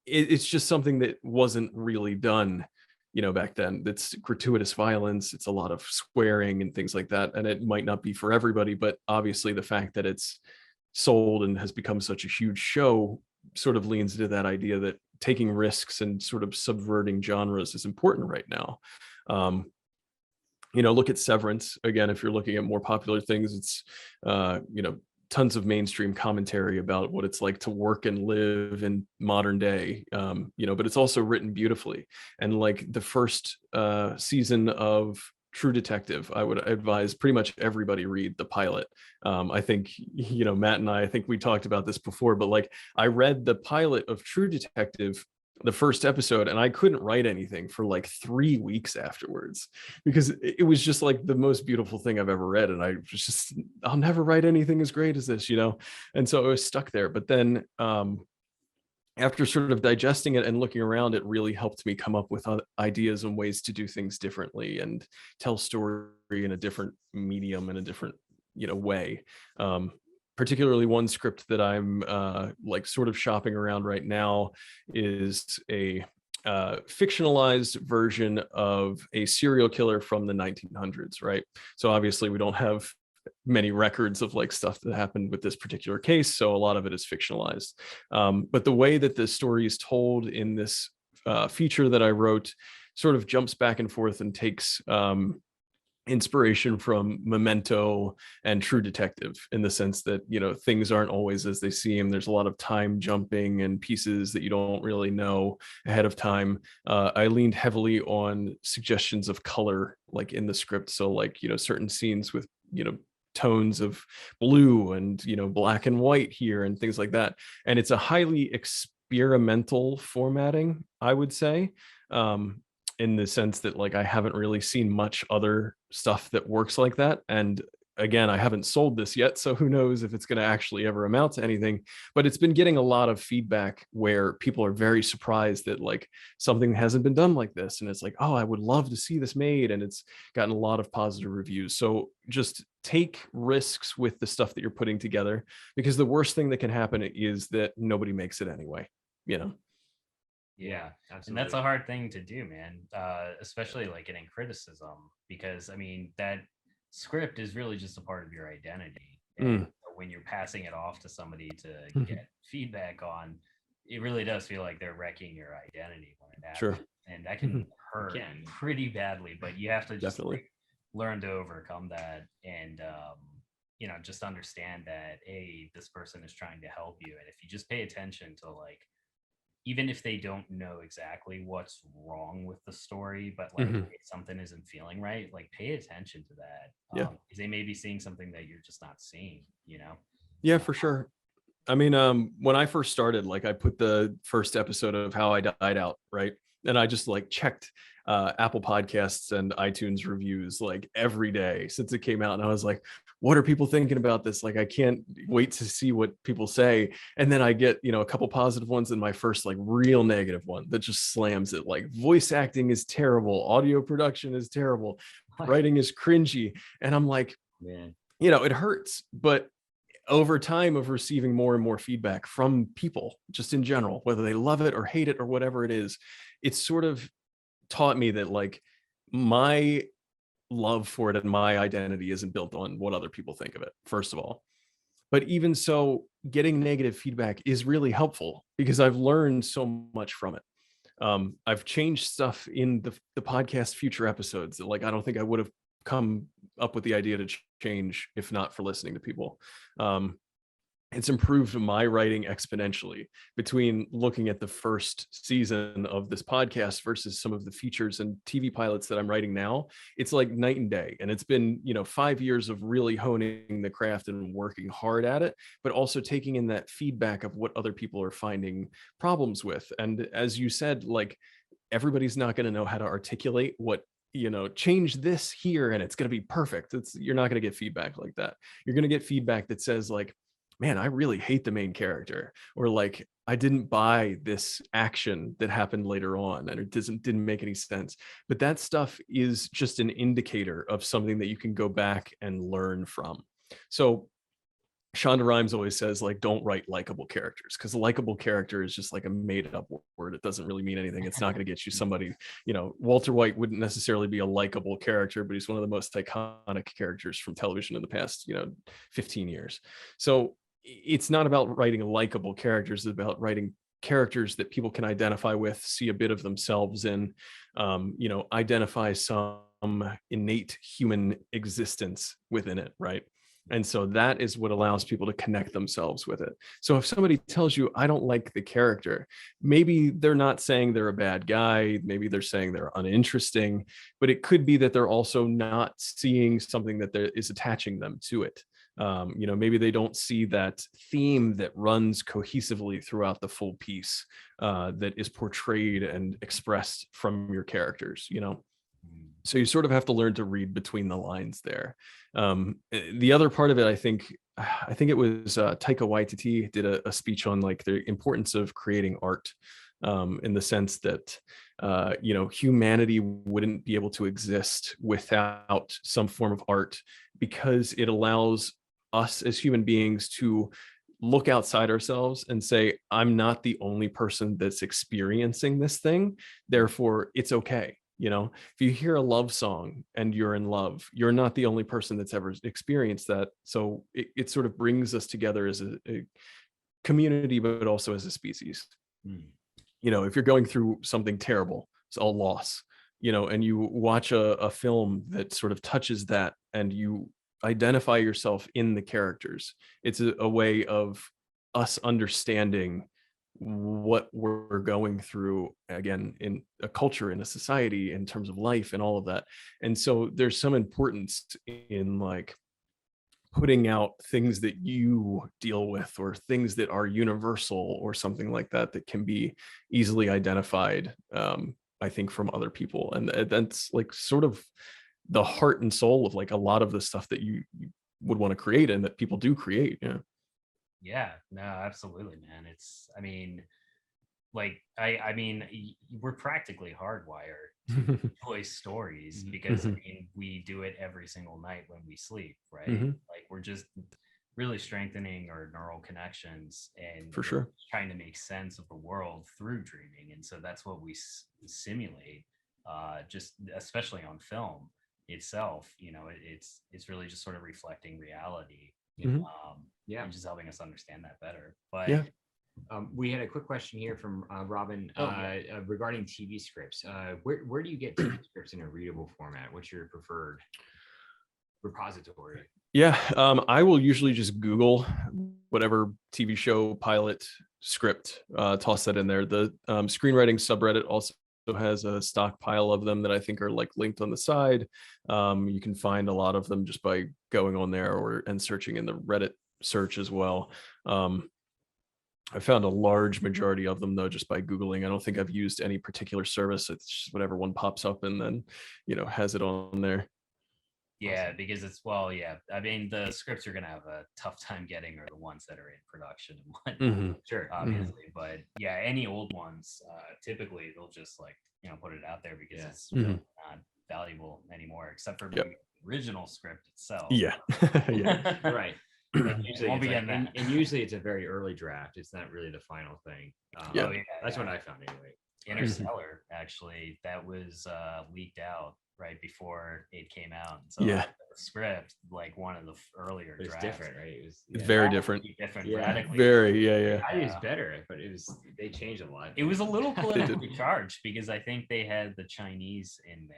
It's just something that wasn't really done, back then. It's gratuitous violence. It's a lot of swearing and things like that. And it might not be for everybody, but obviously the fact that it's sold and has become such a huge show sort of leans into that idea that taking risks and sort of subverting genres is important right now. Look at Severance. Again, if you're looking at more popular things, it's, tons of mainstream commentary about what it's like to work and live in modern day, but it's also written beautifully. And like the first season of True Detective, I would advise pretty much everybody read the pilot. I think, Matt and I think we talked about this before, but like I read the pilot of True Detective, the first episode, and I couldn't write anything for like 3 weeks afterwards because it was just like the most beautiful thing I've ever read. And I'll never write anything as great as this, And so I was stuck there. But then after sort of digesting it and looking around, it really helped me come up with ideas and ways to do things differently and tell story in a different medium, in a different, way. Particularly one script that I'm like sort of shopping around right now is a fictionalized version of a serial killer from the 1900s, right? So obviously we don't have many records of like stuff that happened with this particular case, so a lot of it is fictionalized. But the way that the story is told in this feature that I wrote sort of jumps back and forth and takes inspiration from Memento and True Detective, in the sense that things aren't always as they seem. There's a lot of time jumping and pieces that you don't really know ahead of time. I leaned heavily on suggestions of color, like in the script. So like certain scenes with tones of blue and black and white here and things like that. And it's a highly experimental formatting, I would say. In the sense that like I haven't really seen much other stuff that works like that. And again, I haven't sold this yet, so who knows if it's going to actually ever amount to anything. But it's been getting a lot of feedback where people are very surprised that like something hasn't been done like this, and it's like, oh, I would love to see this made, and it's gotten a lot of positive reviews. So just take risks with the stuff that you're putting together, because the worst thing that can happen is that nobody makes it anyway. Yeah, absolutely. And that's a hard thing to do, man, especially like getting criticism, because I mean, that script is really just a part of your identity. And when you're passing it off to somebody to get feedback on, it really does feel like they're wrecking your identity when it happens. Sure. And that can hurt pretty badly, but you have to just like, learn to overcome that and, just understand that, hey, this person is trying to help you. And if you just pay attention to like, even if they don't know exactly what's wrong with the story, but like if something isn't feeling right, like pay attention to that. Because they may be seeing something that you're just not seeing, Yeah, for sure. I mean, when I first started, like I put the first episode of How I Died out, right? And I just like checked Apple Podcasts and iTunes reviews like every day since it came out. And I was like, what are people thinking about this? Like, I can't wait to see what people say. And then I get, a couple positive ones, and my first like real negative one that just slams it. Like, voice acting is terrible. Audio production is terrible. Writing is cringy. And I'm like, man, it hurts. But over time of receiving more and more feedback from people just in general, whether they love it or hate it or whatever it is, it's sort of taught me that like my love for it and my identity isn't built on what other people think of it, first of all. But even so, getting negative feedback is really helpful because I've learned so much from it. I've changed stuff in the podcast future episodes that like I don't think I would have come up with the idea to change if not for listening to people. It's improved my writing exponentially between looking at the first season of this podcast versus some of the features and TV pilots that I'm writing now. It's like night and day. And it's been, 5 years of really honing the craft and working hard at it, but also taking in that feedback of what other people are finding problems with. And as you said, like, everybody's not going to know how to articulate what, change this here and it's going to be perfect. You're not going to get feedback like that. You're going to get feedback that says like, man, I really hate the main character, or like, I didn't buy this action that happened later on and it didn't make any sense. But that stuff is just an indicator of something that you can go back and learn from. So Shonda Rhimes always says, like, don't write likable characters, because a likable character is just like a made up word. It doesn't really mean anything. It's not going to get you somebody, Walter White wouldn't necessarily be a likable character, but he's one of the most iconic characters from television in the past, 15 years. So it's not about writing likable characters. It's about writing characters that people can identify with, see a bit of themselves in, identify some innate human existence within it, right? And so that is what allows people to connect themselves with it. So if somebody tells you, I don't like the character, maybe they're not saying they're a bad guy, maybe they're saying they're uninteresting, but it could be that they're also not seeing something that is attaching them to it. Maybe they don't see that theme that runs cohesively throughout the full piece, that is portrayed and expressed from your characters, So you sort of have to learn to read between the lines there. The other part of it, I think it was Taika Waititi did a speech on like the importance of creating art, in the sense that humanity wouldn't be able to exist without some form of art, because it allows us as human beings to look outside ourselves and say, I'm not the only person that's experiencing this thing, therefore it's okay. If you hear a love song and you're in love, you're not the only person that's ever experienced that. So it sort of brings us together as a community, but also as a species. If you're going through something terrible, it's a loss, and you watch a film that sort of touches that and you identify yourself in the characters, it's a way of us understanding what we're going through, again, in a culture, in a society, in terms of life and all of that. And so there's some importance in like putting out things that you deal with, or things that are universal or something like that, that can be easily identified, I think, from other people. And that's like sort of the heart and soul of like a lot of the stuff that you would want to create and that people do create. Yeah, no, absolutely, man. We're practically hardwired to enjoy stories, because we do it every single night when we sleep, right? Like, we're just really strengthening our neural connections and For sure, trying to make sense of the world through dreaming. And so that's what we simulate, just especially on film itself. It's really just sort of reflecting reality. And just helping us understand that better. But we had a quick question here from Robin regarding TV scripts. Where do you get TV scripts in a readable format? What's your preferred repository? I will usually just Google whatever TV show pilot script, toss that in there. The screenwriting subreddit also has a stockpile of them that I think are like linked on the side. You can find a lot of them just by going on there and searching in the Reddit search as well. I found a large majority of them though just by Googling. I don't think I've used any particular service. It's just whatever one pops up and then has it on there. Yeah, because the scripts you're gonna have a tough time getting are the ones that are in production and whatnot. Sure, obviously. But any old ones, typically they'll just put it out there because it's really not valuable anymore, except for the original script itself. Right. And usually it's a very early draft. It's not really the final thing. That's what I found anyway. Interstellar, actually, that was leaked out right before it came out. So the script, like one of the earlier drafts, different, right? It was very different. Radically. Very, I was better, but they changed a lot. It was a little politically charged because I think they had the Chinese in there.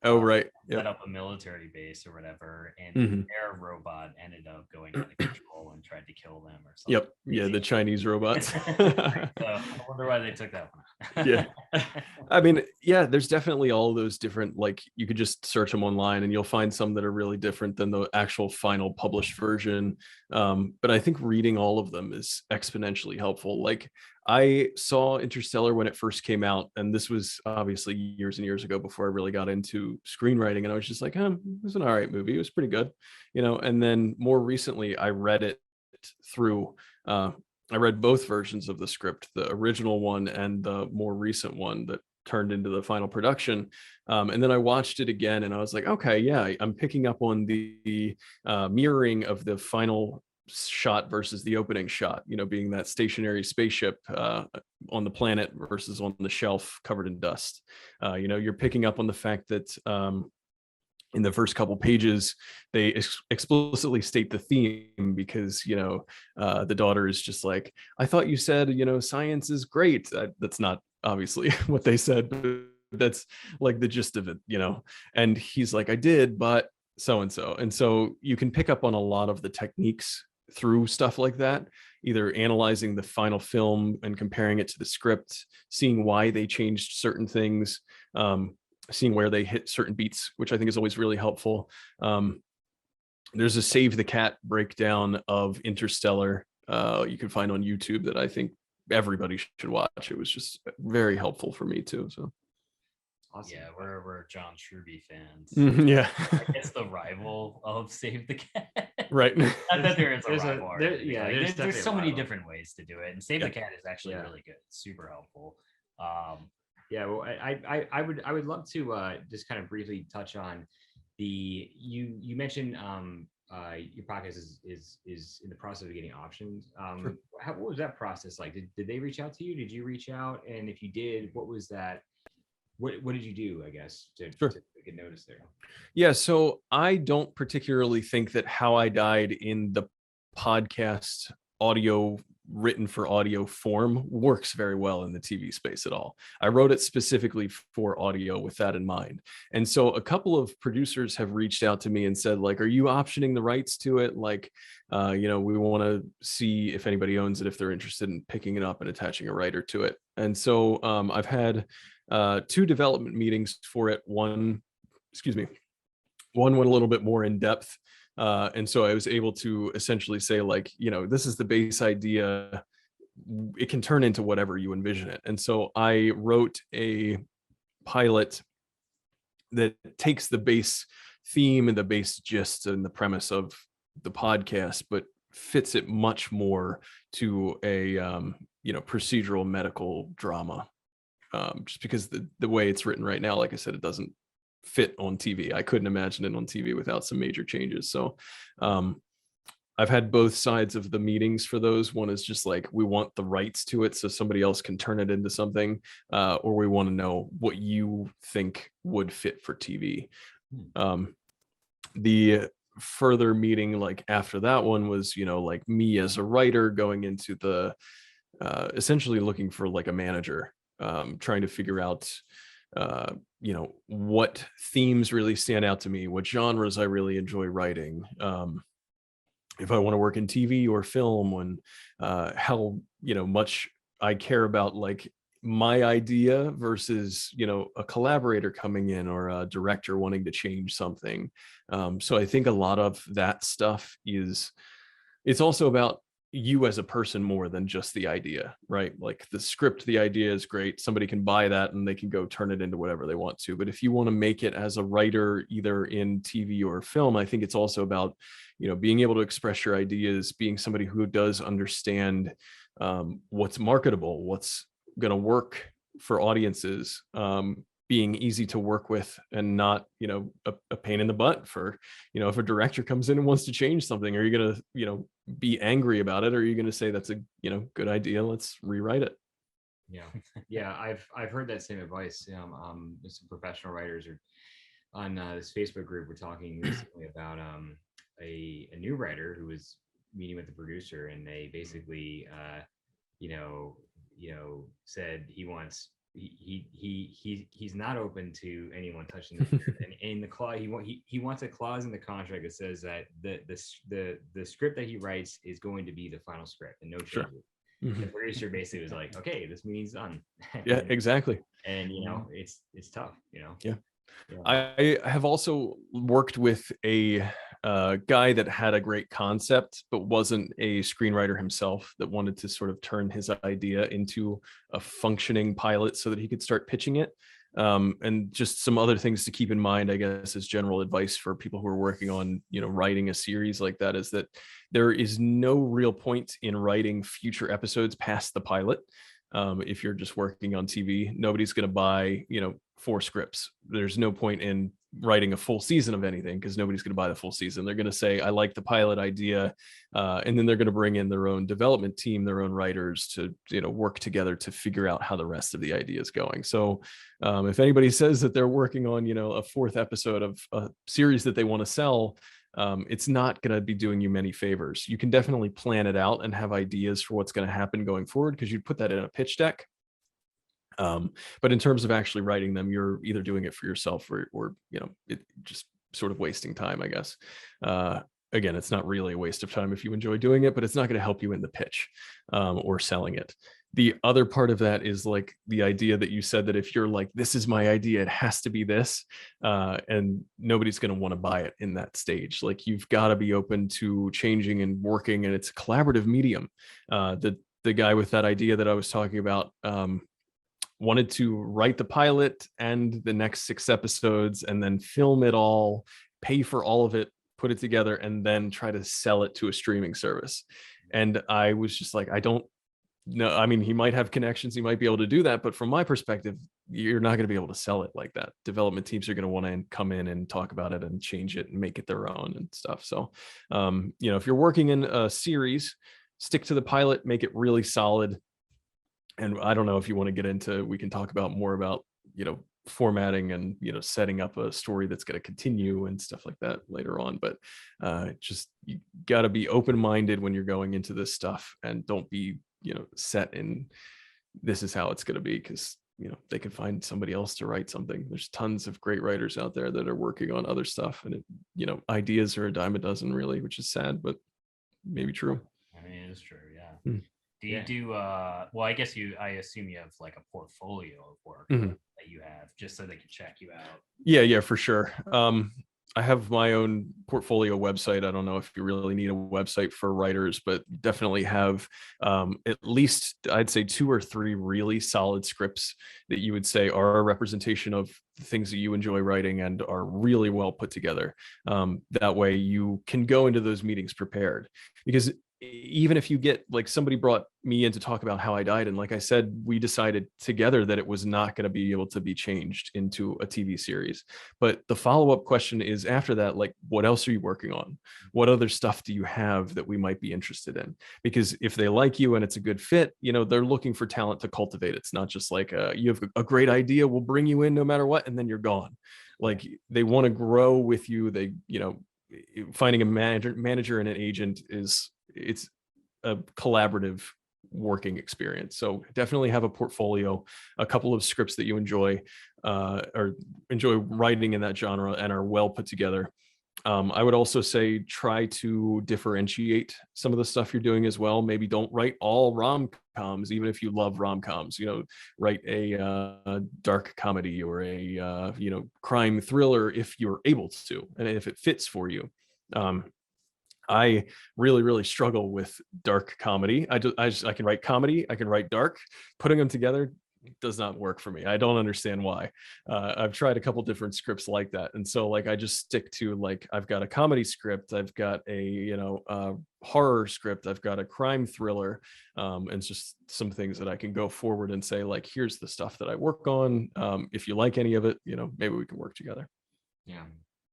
Oh, right. set Yep. up a military base or whatever, and Mhm. their robot ended up going out of control and tried to kill them or something. Yep. Yeah, the Chinese robots. So I wonder why they took that one. Yeah. I mean, yeah, there's definitely all those different, like, you could just search them online and you'll find some that are really different than the actual final published version. But I think reading all of them is exponentially helpful. Like, I saw Interstellar when it first came out, and this was obviously years and years ago before I really got into screenwriting. And I was just like, it was an all right movie. It was pretty good, And then more recently, I read it through. I read both versions of the script, the original one and the more recent one that turned into the final production. And then I watched it again and I was like, okay, yeah, I'm picking up on the mirroring of the final shot versus the opening shot, being that stationary spaceship on the planet versus on the shelf covered in dust. You're picking up on the fact that in the first couple pages, they explicitly state the theme because, the daughter is just like, I thought you said, science is great. That's not obviously what they said, but that's like the gist of it, and he's like, I did, but so-and-so. And so you can pick up on a lot of the techniques through stuff like that, either analyzing the final film and comparing it to the script, seeing why they changed certain things, seeing where they hit certain beats, which I think is always really helpful. There's a Save the Cat breakdown of Interstellar you can find on YouTube that I think everybody should watch. It was just very helpful for me too. So awesome. Yeah, we're John Truby fans. Yeah. I guess the rival of Save the Cat. Right. Not that there is a rival. There's so many different ways to do it, and Save the Cat is actually really good. It's super helpful. Yeah, well, I would love to just kind of briefly touch on you mentioned your podcast is in the process of getting options. Sure. What was that process like? Did they reach out to you? Did you reach out? And if you did, what was that? What did you do, I guess, to get notice there? Yeah, so I don't particularly think that How I Died in the podcast audio written for audio form works very well in the TV space at all. I wrote it specifically for audio with that in mind. And so a couple of producers have reached out to me and said, like, are you optioning the rights to it? Like, we want to see if anybody owns it, if they're interested in picking it up and attaching a writer to it. And so I've had 2 development meetings for it. One went a little bit more in depth. And so I was able to essentially say, like, this is the base idea. It can turn into whatever you envision it. And so I wrote a pilot that takes the base theme and the base gist and the premise of the podcast, but fits it much more to a, procedural medical drama. Just because the way it's written right now, like I said, it doesn't fit on TV. I couldn't imagine it on TV without some major changes. So I've had both sides of the meetings for those. One is just like, we want the rights to it so somebody else can turn it into something, or we want to know what you think would fit for TV. The further meeting, like after that one, was, like me as a writer going into the essentially looking for like a manager, trying to figure out what themes really stand out to me, what genres I really enjoy writing, if I want to work in TV or film, when how much I care about like my idea versus a collaborator coming in or a director wanting to change something. So I think a lot of that stuff it's also about you as a person more than just the idea, right? Like the script, the idea is great. Somebody can buy that and they can go turn it into whatever they want to. But if you want to make it as a writer, either in TV or film, I think it's also about, being able to express your ideas, being somebody who does understand what's marketable, what's going to work for audiences, being easy to work with and not, a pain in the butt for, if a director comes in and wants to change something, are you going to, be angry about it? Or are you going to say that's a, good idea? Let's rewrite it. Yeah. I've heard that same advice. Some professional writers are on this Facebook group. We're talking recently about a new writer who was meeting with the producer, and they basically, said he wants he's not open to anyone touching the script. And in the clause, he wants a clause in the contract that says that the script that he writes is going to be the final script and no changes. Sure. The producer basically was like, okay, this meeting's done. Yeah, exactly. And it's tough, Yeah. I have also worked with a guy that had a great concept, but wasn't a screenwriter himself, that wanted to sort of turn his idea into a functioning pilot so that he could start pitching it. And just some other things to keep in mind, I guess, as general advice for people who are working on, writing a series like that, is that there is no real point in writing future episodes past the pilot. If you're just working on TV, nobody's going to buy, 4 scripts. There's no point in writing a full season of anything because nobody's going to buy the full season. They're going to say, I like the pilot idea. And then they're going to bring in their own development team, their own writers to, work together to figure out how the rest of the idea is going. So if anybody says that they're working on, a 4th episode of a series that they want to sell, it's not going to be doing you many favors. You can definitely plan it out and have ideas for what's going to happen going forward, because you'd put that in a pitch deck. But in terms of actually writing them, you're either doing it for yourself or it just sort of wasting time, I guess. Again, it's not really a waste of time if you enjoy doing it, but it's not going to help you in the pitch or selling it. The other part of that is like the idea that you said that if you're like, this is my idea, it has to be this, and nobody's going to want to buy it in that stage. Like, you've got to be open to changing and working, and it's a collaborative medium. The guy with that idea that I was talking about wanted to write the pilot and the next 6 episodes and then film it all, pay for all of it, put it together, and then try to sell it to a streaming service. And I was just like, I don't know. I mean, he might have connections, he might be able to do that, but from my perspective, you're not going to be able to sell it like that. Development teams are going to want to come in and talk about it and change it and make it their own and stuff. So, if you're working in a series, stick to the pilot, make it really solid. And I don't know if you want to get into, we can talk about more about, formatting and, setting up a story that's going to continue and stuff like that later on. But just, you got to be open-minded when you're going into this stuff, and don't be, set in this is how it's going to be, because, they can find somebody else to write something. There's tons of great writers out there that are working on other stuff, and ideas are a dime a dozen, really, which is sad, but maybe true. I mean, it is true. Yeah. Do you do well, I assume you have like a portfolio of work that you have, just so they can check you out? Yeah, for sure. I have my own portfolio website. I don't know if you really need a website for writers, but definitely have at least, I'd say, 2 or 3 really solid scripts that you would say are a representation of the things that you enjoy writing and are really well put together. That way you can go into those meetings prepared, because even if you get, like, somebody brought me in to talk about How I Died, and like I said, we decided together that it was not going to be able to be changed into a TV series. But the follow-up question is, after that, like, what else are you working on? What other stuff do you have that we might be interested in? Because if they like you and it's a good fit, they're looking for talent to cultivate. It's not just like, you have a great idea, we'll bring you in no matter what, and then you're gone. Like, they want to grow with you. They, finding a manager and an agent it's a collaborative working experience. So definitely have a portfolio, a couple of scripts that you enjoy or enjoy writing in that genre and are well put together. I would also say try to differentiate some of the stuff you're doing as well. Maybe don't write all rom-coms, even if you love rom-coms. Write a dark comedy or a crime thriller if you're able to, and if it fits for you. I really, really struggle with dark comedy. I can write comedy, I can write dark. Putting them together does not work for me. I don't understand why. I've tried a couple different scripts like that, and so, like, I just stick to, like, I've got a comedy script, I've got a horror script, I've got a crime thriller, and it's just some things that I can go forward and say, like, here's the stuff that I work on. If you like any of it, maybe we can work together.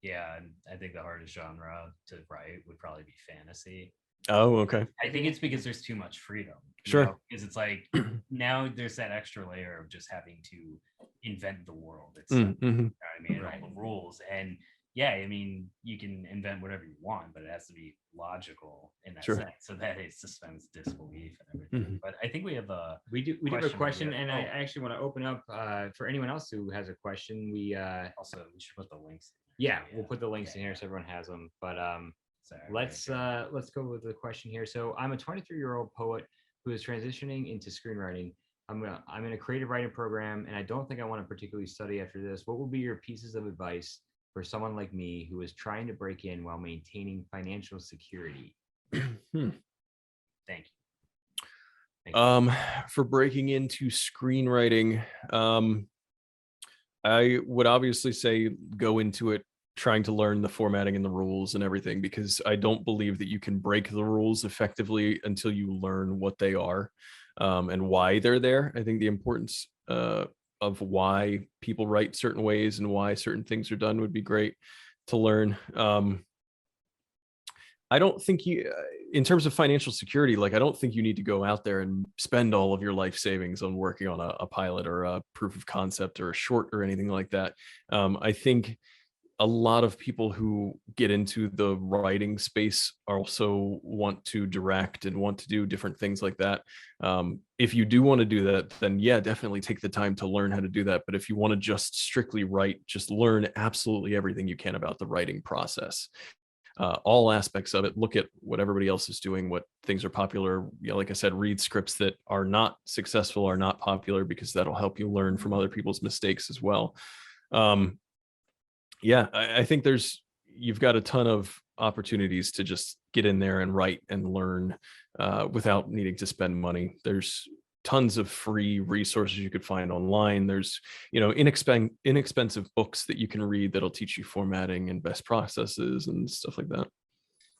Yeah, and I think the hardest genre to write would probably be fantasy. Oh, okay. I think it's because there's too much freedom. Sure. Because it's like now there's that extra layer of just having to invent the world. It's you know what I mean, all the rules. And yeah, I mean, you can invent whatever you want, but it has to be logical in that Sure. sense, so that it suspends disbelief and everything. But I think we have a we do have a question, here. and I actually want to open up for anyone else who has a question. We should put the links. Yeah, we'll put the links in here so everyone has them. But let's go with the question here. So I'm a 23-year-old poet who is transitioning into screenwriting. I'm in a creative writing program, and I don't think I want to particularly study after this. What would be your pieces of advice for someone like me who is trying to break in while maintaining financial security? Thank you. For breaking into screenwriting, I would obviously say go into it trying to learn the formatting and the rules and everything, because I don't believe that you can break the rules effectively until you learn what they are, and why they're there. I think the importance of why people write certain ways and why certain things are done would be great to learn. I don't think you, in terms of financial security, like I don't think you need to go out there and spend all of your life savings on working on a pilot or a proof of concept or a short or anything like that. I think a lot of people who get into the writing space also want to direct and want to do different things like that. If you do want to do that, then yeah, definitely take the time to learn how to do that. But if you want to just strictly write, just learn absolutely everything you can about the writing process. All aspects of it. Look at what everybody else is doing, what things are popular. You know, like I said, read scripts that are not successful, are not popular, because that'll help you learn from other people's mistakes as well. Yeah, I think you've got a ton of opportunities to just get in there and write and learn without needing to spend money. There's tons of free resources you could find online. There's, inexpensive books that you can read that'll teach you formatting and best processes and stuff like that.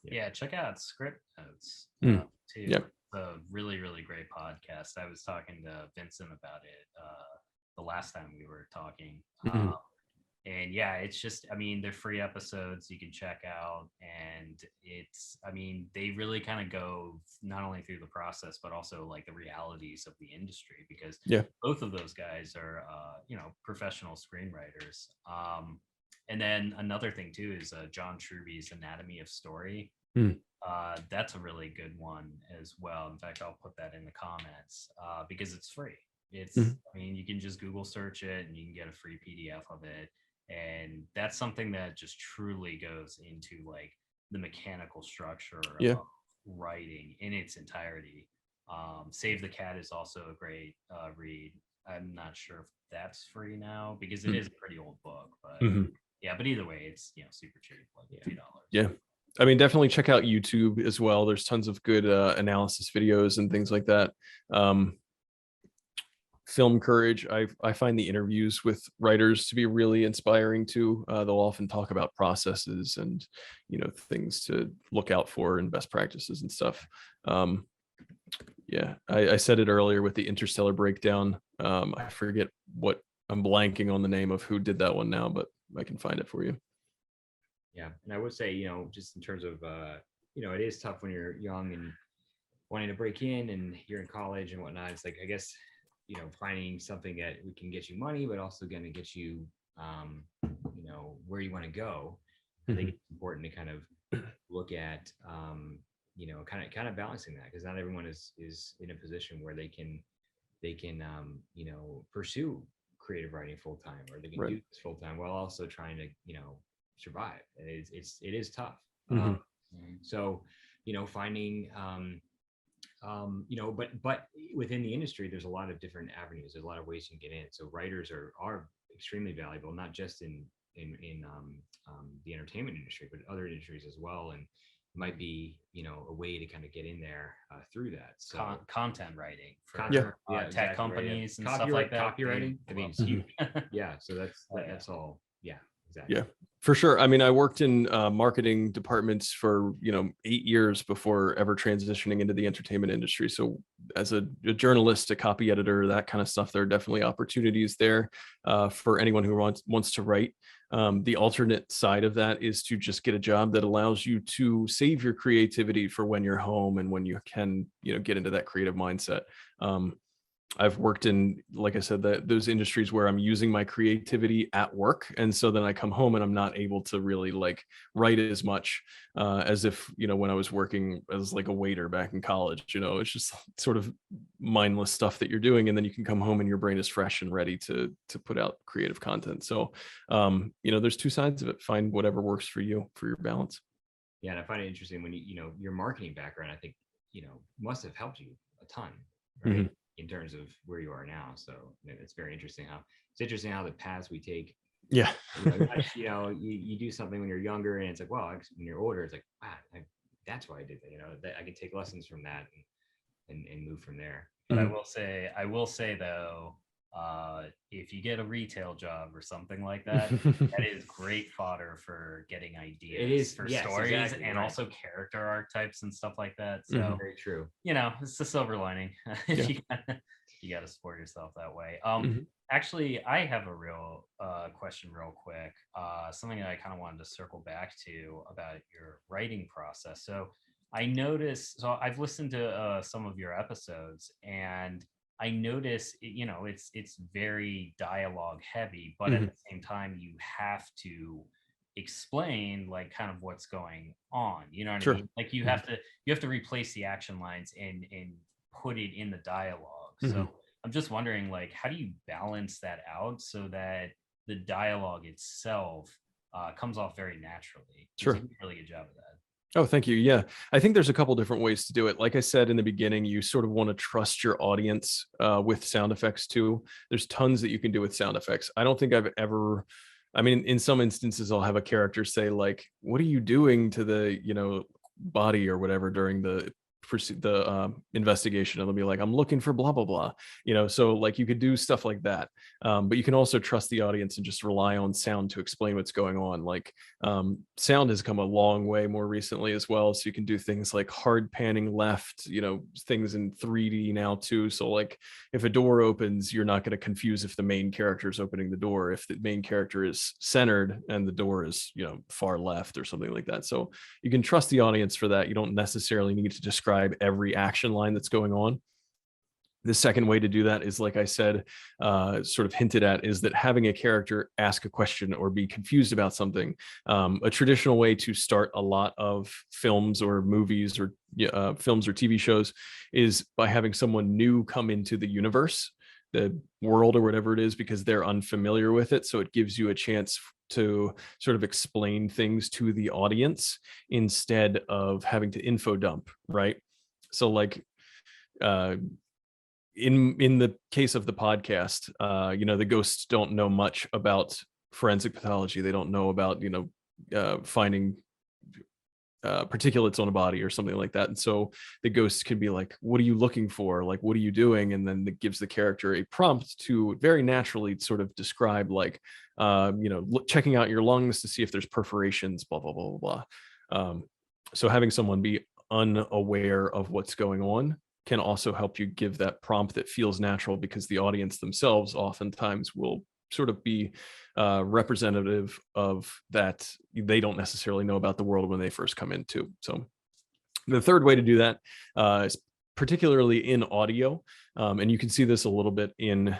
Yeah, check out Script Notes too. Yeah. A really, really great podcast. I was talking to Vincent about it the last time we were talking. And yeah, it's just, I mean, they're free episodes you can check out. And it's, I mean, they really kind of go not only through the process, but also like the realities of the industry, because both of those guys are, professional screenwriters. And then another thing too is John Truby's Anatomy of Story. That's a really good one as well. In fact, I'll put that in the comments because it's free. It's, I mean, you can just Google search it and you can get a free PDF of it. And that's something that just truly goes into like the mechanical structure of writing in its entirety. Save the Cat is also a great read. I'm not sure if that's free now because it is a pretty old book, but yeah, but either way, it's super cheap, like $2. Yeah. I mean, definitely check out YouTube as well. There's tons of good analysis videos and things like that. Film Courage, I find the interviews with writers to be really inspiring too. They'll often talk about processes and things to look out for and best practices and stuff. Yeah, I said it earlier with the Interstellar breakdown. I forget what, I'm blanking on the name of who did that one now, but I can find it for you. Yeah, and I would say just in terms of it is tough when you're young and wanting to break in and you're in college and whatnot. It's like, I guess, finding something that can get you money, but also going to get you, where you want to go. I think it's important to kind of look at, kind of balancing that, because not everyone is in a position where they can, pursue creative writing full time, or they can do this full time while also trying to, survive. It is tough. So, finding, but within the industry, there's a lot of different avenues. There's a lot of ways you can get in. So writers are extremely valuable, not just in the entertainment industry, but other industries as well. And it might be, a way to kind of get in there through that. So content writing for tech companies and stuff like that. Copywriting. I mean, it's huge. Yeah. So that's all. Yeah. Exactly. Yeah, for sure. I mean, I worked in marketing departments for 8 years before ever transitioning into the entertainment industry. So as a journalist, a copy editor, that kind of stuff, there are definitely opportunities there for anyone who wants to write. The alternate side of that is to just get a job that allows you to save your creativity for when you're home and when you can get into that creative mindset. I've worked in, like I said, those industries where I'm using my creativity at work. And so then I come home and I'm not able to really like write as much as if, when I was working as like a waiter back in college. It's just sort of mindless stuff that you're doing. And then you can come home and your brain is fresh and ready to put out creative content. So, there's two sides of it. Find whatever works for you for your balance. Yeah. And I find it interesting when your marketing background, I think, must have helped you a ton, right? Mm-hmm. In terms of where you are now. So it's very interesting how the paths we take. Yeah. You do something when you're younger and it's like, well, when you're older, it's like, wow, that's why I did that. That I can take lessons from that and move from there. But I will say though, if you get a retail job or something like that, that is great fodder for getting ideas. It is for stories, exactly, and also character archetypes and stuff like that. So very true. It's the silver lining. You got to support yourself that way. Actually, I have a real question real quick. Something that I kind of wanted to circle back to about your writing process. So I noticed, I've listened to some of your episodes, and I notice, it's very dialogue heavy, but at the same time, you have to explain like kind of what's going on. You know what I mean? Like you have to replace the action lines and put it in the dialogue. So I'm just wondering, like, how do you balance that out so that the dialogue itself comes off very naturally? Sure. You do a really good job of that. Oh, thank you. Yeah, I think there's a couple different ways to do it. Like I said in the beginning, you sort of want to trust your audience with sound effects too. There's tons that you can do with sound effects. I don't think I've ever, in some instances, I'll have a character say like, "What are you doing to the, body or whatever during the investigation?" And they'll be like, "I'm looking for blah, blah, blah." So like you could do stuff like that. But you can also trust the audience and just rely on sound to explain what's going on. Like sound has come a long way more recently as well. So you can do things like hard panning left, things in 3D now too. So like if a door opens, you're not going to confuse if the main character is opening the door, if the main character is centered and the door is, far left or something like that. So you can trust the audience for that. You don't necessarily need to describe every action line that's going on. The second way to do that is, like I said, sort of hinted at, is that having a character ask a question or be confused about something. A traditional way to start a lot of films or movies or films or TV shows is by having someone new come into the universe, the world or whatever it is, because they're unfamiliar with it. So it gives you a chance to sort of explain things to the audience instead of having to info dump, right? So like, in the case of the podcast, the ghosts don't know much about forensic pathology. They don't know about, finding particulates on a body or something like that. And so the ghosts can be like, "What are you looking for? Like, what are you doing?" And then it gives the character a prompt to very naturally sort of describe like, checking out your lungs to see if there's perforations, blah, blah, blah, blah, blah. So having someone be unaware of what's going on can also help you give that prompt that feels natural, because the audience themselves oftentimes will sort of be representative of that. They don't necessarily know about the world when they first come into. So the third way to do that is particularly in audio. And you can see this a little bit in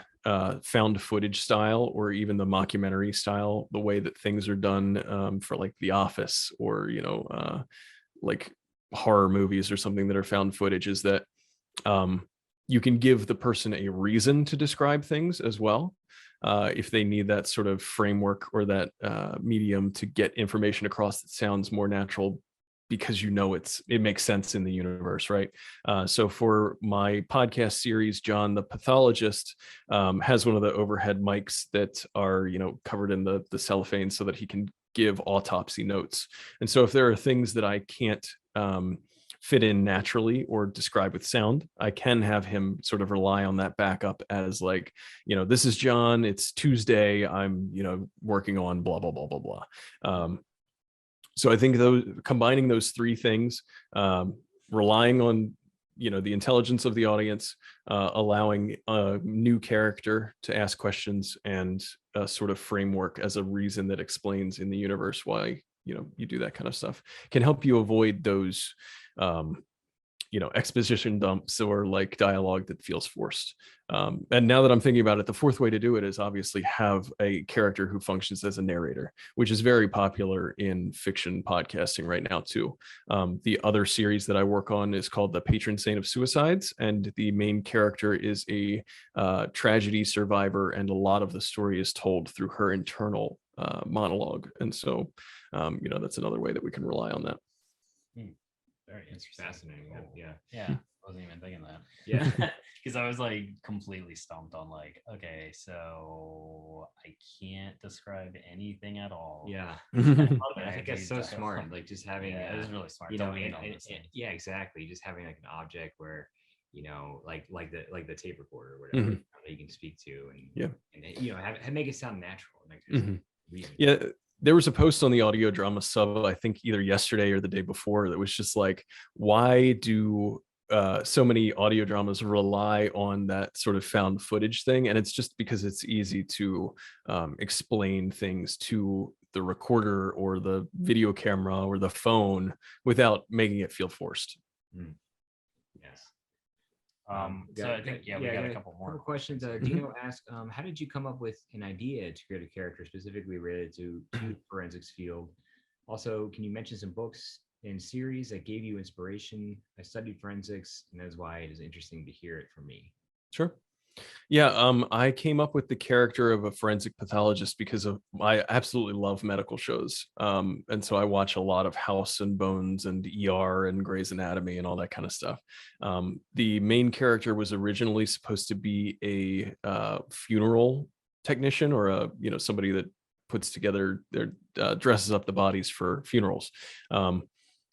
found footage style, or even the mockumentary style, the way that things are done for like The Office or, like horror movies or something that are found footage, is that you can give the person a reason to describe things as well. If they need that sort of framework or that medium to get information across that sounds more natural, because it makes sense in the universe, right? So for my podcast series, John the Pathologist has one of the overhead mics that are, covered in the cellophane so that he can give autopsy notes. And so if there are things that I can't fit in naturally or describe with sound, I can have him sort of rely on that backup as like, "This is John, it's Tuesday, I'm, working on blah, blah, blah, blah, blah." So I think combining those three things, relying on, the intelligence of the audience, allowing a new character to ask questions, and a sort of framework as a reason that explains in the universe why, you do that kind of stuff, can help you avoid those exposition dumps or like dialogue that feels forced. And now that I'm thinking about it, the fourth way to do it is obviously have a character who functions as a narrator, which is very popular in fiction podcasting right now too. The other series that I work on is called The Patron Saint of Suicides, and the main character is a tragedy survivor, and a lot of the story is told through her internal monologue. And so, that's another way that we can rely on that. Very interesting. Fascinating. Cool. Yeah. Yeah. I wasn't even thinking that. Yeah. Because I was like completely stumped on like, okay, so I can't describe anything at all. Yeah. Okay, I think that's so smart. Like just having, it is really smart. Yeah, exactly. Just having like an object where, like the tape recorder or whatever that you can speak to, and make it sound natural. Yeah. There was a post on the audio drama sub, I think either yesterday or the day before, that was just like, why do so many audio dramas rely on that sort of found footage thing? And it's just because it's easy to explain things to the recorder or the video camera or the phone without making it feel forced. Yes. So I think, we got a couple more questions. Dino asked, how did you come up with an idea to create a character specifically related to the forensics field? Also, can you mention some books and series that gave you inspiration? I studied forensics, and that's why it is interesting to hear it from me. Sure. Yeah, I came up with the character of a forensic pathologist because I absolutely love medical shows. And so I watch a lot of House and Bones and ER and Grey's Anatomy and all that kind of stuff. The main character was originally supposed to be a funeral technician, or somebody that puts together dresses up the bodies for funerals.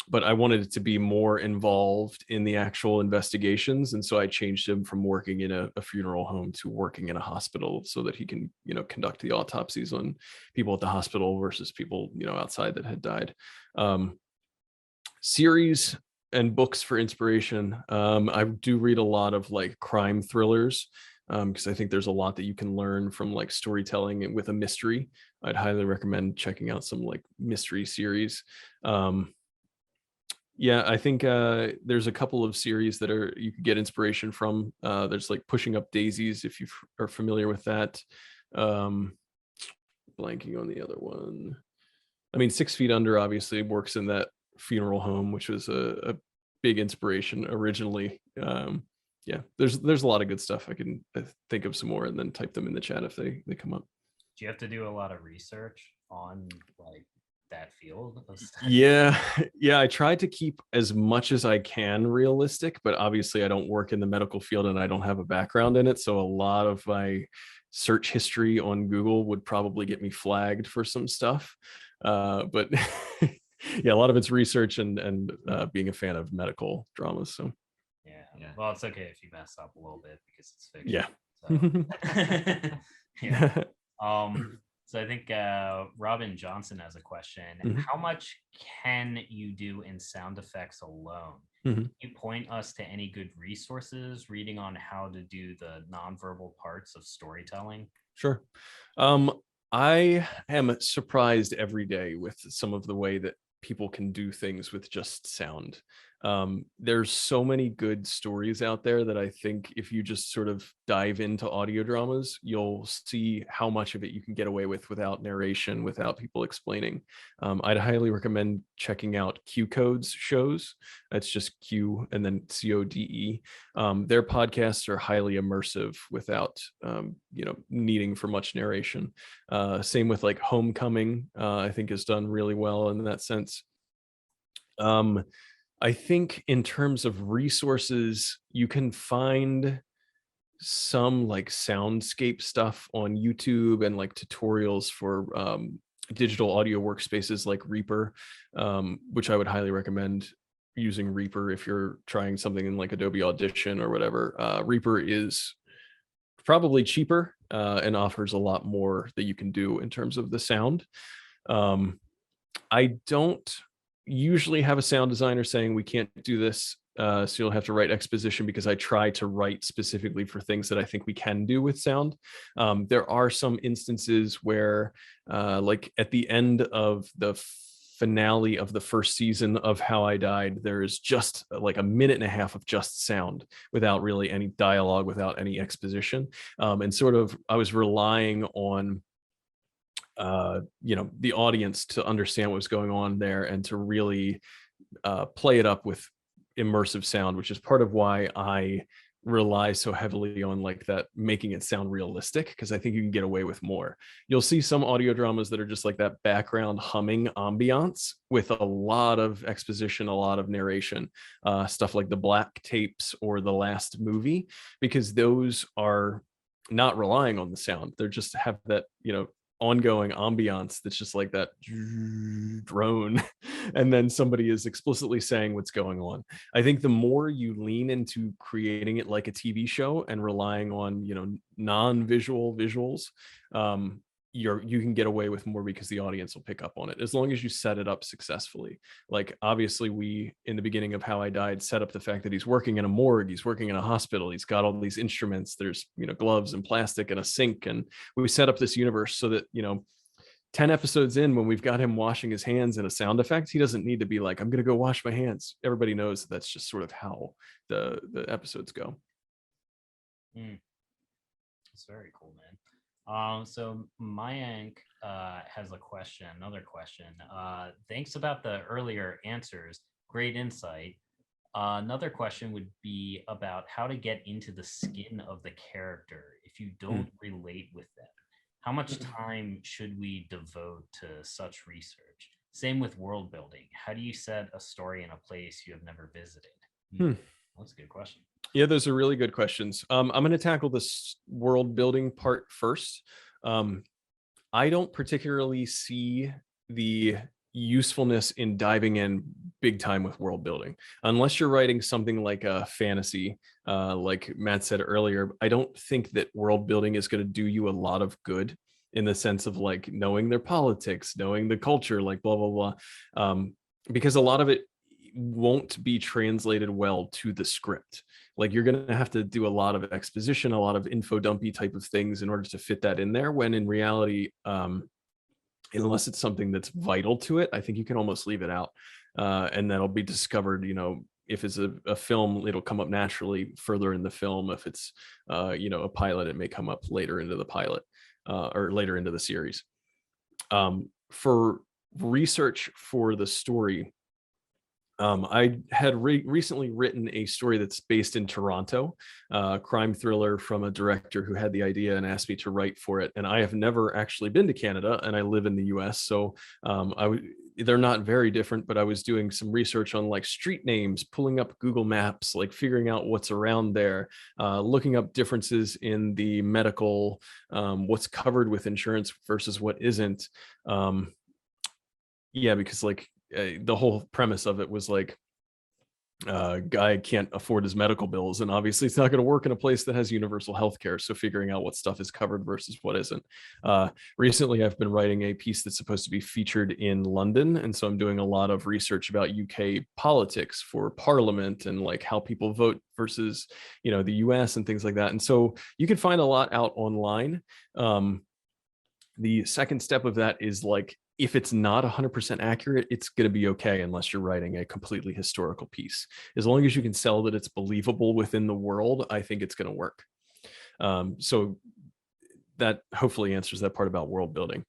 But I wanted it to be more involved in the actual investigations. And so I changed him from working in a funeral home to working in a hospital, so that he can, conduct the autopsies on people at the hospital versus people, outside that had died. Series and books for inspiration. I do read a lot of like crime thrillers, because I think there's a lot that you can learn from like storytelling with a mystery. I'd highly recommend checking out some like mystery series. Yeah, I think there's a couple of series that you could get inspiration from. There's like Pushing Up Daisies, if you are familiar with that. Blanking on the other one. I mean, 6 Feet Under obviously works in that funeral home, which was a big inspiration originally. Yeah, there's a lot of good stuff. I can think of some more and then type them in the chat if they come up. Do you have to do a lot of research on like that field? Yeah, I try to keep as much as I can realistic, but obviously I don't work in the medical field and I don't have a background in it, so a lot of my search history on Google would probably get me flagged for some stuff, but yeah, a lot of it's research and being a fan of medical dramas. So yeah, well, it's okay if you mess up a little bit because it's fiction. Yeah. So I think Robin Johnson has a question. How much can you do in sound effects alone? Can you point us to any good resources, reading on how to do the nonverbal parts of storytelling? Sure. I am surprised every day with some of the way that people can do things with just sound. There's so many good stories out there that I think if you just sort of dive into audio dramas, you'll see how much of it you can get away with without narration, without people explaining. I'd highly recommend checking out Q Code's shows. That's just Q and then CODE. Their podcasts are highly immersive without, needing for much narration. Same with like Homecoming, I think is done really well in that sense. I think in terms of resources, you can find some like soundscape stuff on YouTube and like tutorials for digital audio workspaces like Reaper, which I would highly recommend using Reaper if you're trying something in like Adobe Audition or whatever. Reaper is probably cheaper and offers a lot more that you can do in terms of the sound. I don't usually have a sound designer saying we can't do this, so you'll have to write exposition, because I try to write specifically for things that I think we can do with sound. There are some instances where like at the end of the finale of the first season of How I Died, there is just like a minute and a half of just sound without really any dialogue, without any exposition. And sort of, I was relying on the audience to understand what was going on there and to really play it up with immersive sound, which is part of why I rely so heavily on like that, making it sound realistic, because I think you can get away with more. You'll see some audio dramas that are just like that background humming ambiance with a lot of exposition, a lot of narration, stuff like the Black Tapes or The Last Movie, because those are not relying on the sound. They're just have that, ongoing ambiance that's just like that drone, and then somebody is explicitly saying what's going on. I think the more you lean into creating it like a TV show and relying on non-visual visuals, you can get away with more because the audience will pick up on it, as long as you set it up successfully. Like, obviously, we, in the beginning of How I Died, set up the fact that he's working in a morgue, he's working in a hospital, he's got all these instruments, there's gloves and plastic and a sink, and we set up this universe so that 10 episodes in, when we've got him washing his hands and a sound effect, he doesn't need to be like, I'm gonna go wash my hands. Everybody knows that's just sort of how the episodes go. It's very cool, man. So Mayank has another question. Thanks about the earlier answers. Great insight. Another question would be about how to get into the skin of the character if you don't relate with them. How much time should we devote to such research? Same with world building. How do you set a story in a place you have never visited? That's a good question. Yeah, those are really good questions. I'm going to tackle this world building part first. I don't particularly see the usefulness in diving in big time with world building, unless you're writing something like a fantasy. Like Matt said earlier, I don't think that world building is going to do you a lot of good in the sense of like knowing their politics, knowing the culture, like blah, blah, blah. Because a lot of it won't be translated well to the script. Like, you're going to have to do a lot of exposition, a lot of info dumpy type of things in order to fit that in there, when in reality, unless it's something that's vital to it, I think you can almost leave it out, and that'll be discovered. If it's a film, it'll come up naturally further in the film. If it's a pilot, it may come up later into the pilot, or later into the series. For research for the story, I had recently written a story that's based in Toronto, crime thriller from a director who had the idea and asked me to write for it. And I have never actually been to Canada, and I live in the US. So they're not very different, but I was doing some research on like street names, pulling up Google Maps, like figuring out what's around there, looking up differences in the medical, what's covered with insurance versus what isn't. Because like, the whole premise of it was like, guy can't afford his medical bills, and obviously it's not going to work in a place that has universal health care. So figuring out what stuff is covered versus what isn't. Recently, I've been writing a piece that's supposed to be featured in London, and so I'm doing a lot of research about UK politics for Parliament and like how people vote versus the US and things like that. And so you can find a lot out online. The second step of that is like, if it's not 100% accurate, it's going to be okay unless you're writing a completely historical piece. As long as you can sell that it's believable within the world, I think it's going to work. So that hopefully answers that part about world building.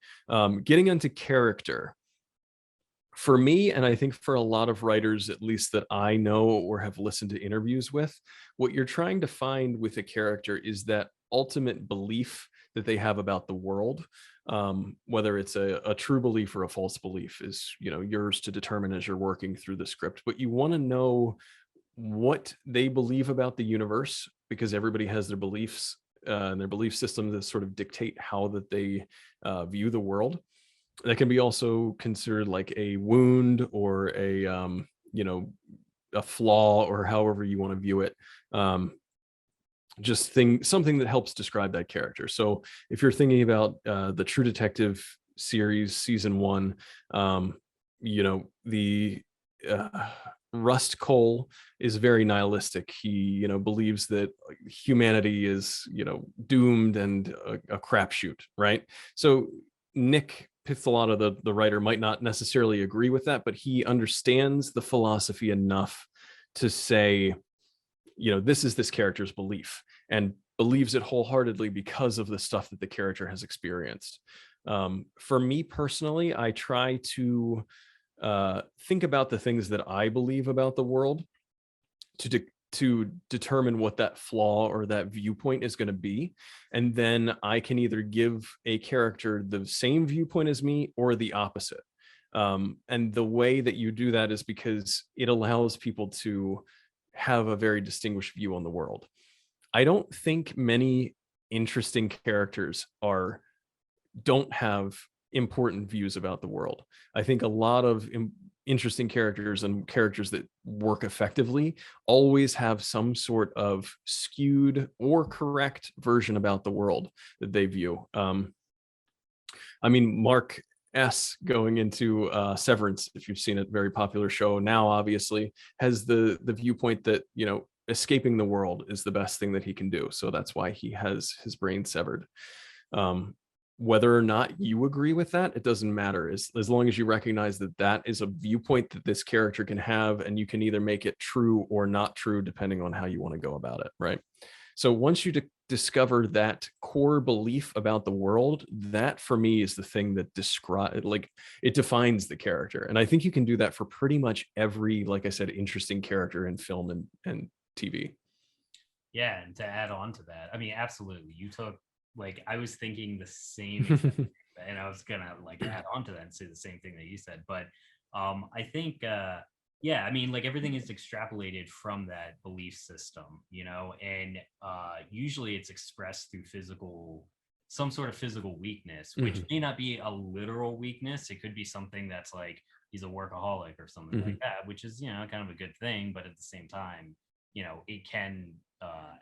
Getting into character. For me, and I think for a lot of writers, at least that I know or have listened to interviews with, what you're trying to find with a character is that ultimate belief that they have about the world. Whether it's a true belief or a false belief is yours to determine as you're working through the script. But you want to know what they believe about the universe, because everybody has their beliefs and their belief systems that sort of dictate how that they view the world. That can be also considered like a wound or a flaw, or however you want to view it. Something that helps describe that character. So if you're thinking about the True Detective series, season 1, the Rust Cole is very nihilistic. He, believes that humanity is, doomed and a crapshoot, right? So Nick Pistolata, the writer, might not necessarily agree with that, but he understands the philosophy enough to say, this is this character's belief, and believes it wholeheartedly because of the stuff that the character has experienced. For me personally, I try to think about the things that I believe about the world to determine what that flaw or that viewpoint is going to be. And then I can either give a character the same viewpoint as me or the opposite. And the way that you do that is because it allows people to have a very distinguished view on the world. I don't think many interesting characters don't have important views about the world. I think a lot of interesting characters and characters that work effectively always have some sort of skewed or correct version about the world that they view. Mark S, going into Severance, if you've seen it, very popular show now, obviously, has the viewpoint that, escaping the world is the best thing that he can do. So that's why he has his brain severed. Whether or not you agree with that, it doesn't matter. As long as you recognize that that is a viewpoint that this character can have, and you can either make it true or not true, depending on how you want to go about it, right? So once you discover that core belief about the world, that for me is the thing that it defines the character. And I think you can do that for pretty much every, like I said, interesting character in film and TV. Yeah, and to add on to that, absolutely. You took, I was thinking the same exact thing, and I was gonna add on to that and say the same thing that you said. But I think everything is extrapolated from that belief system, and usually it's expressed through some sort of physical weakness, which may not be a literal weakness. It could be something that's like he's a workaholic or something like that, which is kind of a good thing, but at the same time, it can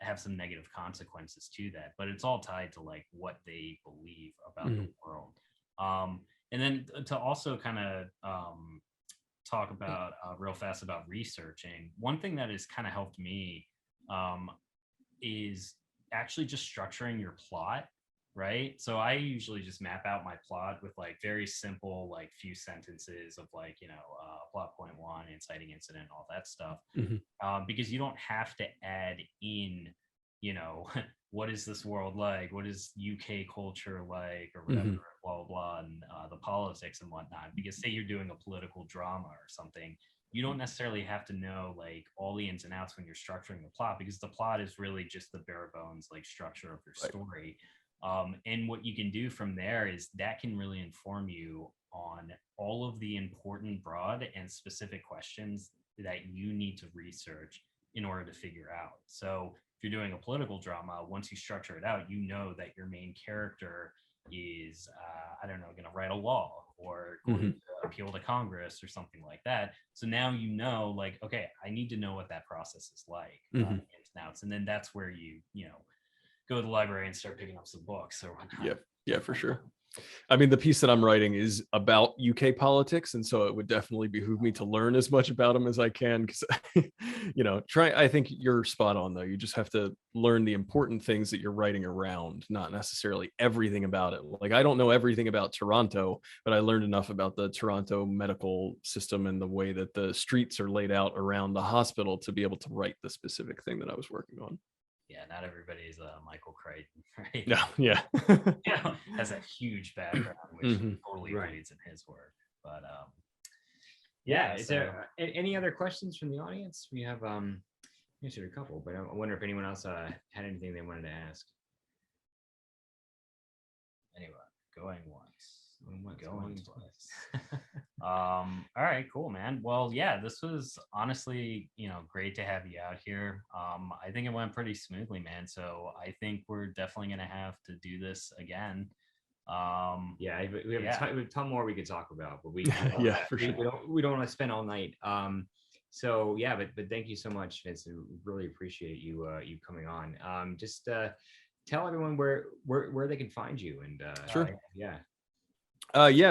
have some negative consequences to that, but it's all tied to what they believe about the world. And then to also kind of talk about real fast about researching, one thing that has kind of helped me is actually just structuring your plot, right? So I usually just map out my plot with very simple few sentences of plot point one, inciting incident, all that stuff, because you don't have to add in what is this world like, what is UK culture like, or whatever, blah blah blah, and the politics and whatnot. Because say you're doing a political drama or something, you don't necessarily have to know all the ins and outs when you're structuring the plot, because the plot is really just the bare bones structure of your story. And what you can do from there is that can really inform you on all of the important, broad, and specific questions that you need to research in order to figure out. So if you're doing a political drama, once you structure it out, you know that your main character is, going to write a law or going to appeal to Congress or something like that. So now okay, I need to know what that process is like, ins and outs. And then that's where you go to the library and start picking up some books or whatnot. Yeah, for sure. The piece that I'm writing is about UK politics, and so it would definitely behoove me to learn as much about them as I can, because I think you're spot on though. You just have to learn the important things that you're writing around, not necessarily everything about it. I don't know everything about Toronto, but I learned enough about the Toronto medical system and the way that the streets are laid out around the hospital to be able to write the specific thing that I was working on. Yeah, not everybody's Michael Crichton, right? No, yeah. Has a huge background, which totally reads in his work. But is there any other questions from the audience? We have answered a couple, but I wonder if anyone else had anything they wanted to ask. Anyway, going once. Going twice. All right, cool, man. Well, yeah, this was honestly, great to have you out here. I think it went pretty smoothly, man. So I think we're definitely gonna have to do this again. We have a ton more we could talk about, but we for sure. We don't want to spend all night. So yeah, but thank you so much, Vince. I really appreciate you coming on. Just tell everyone where they can find you and sure.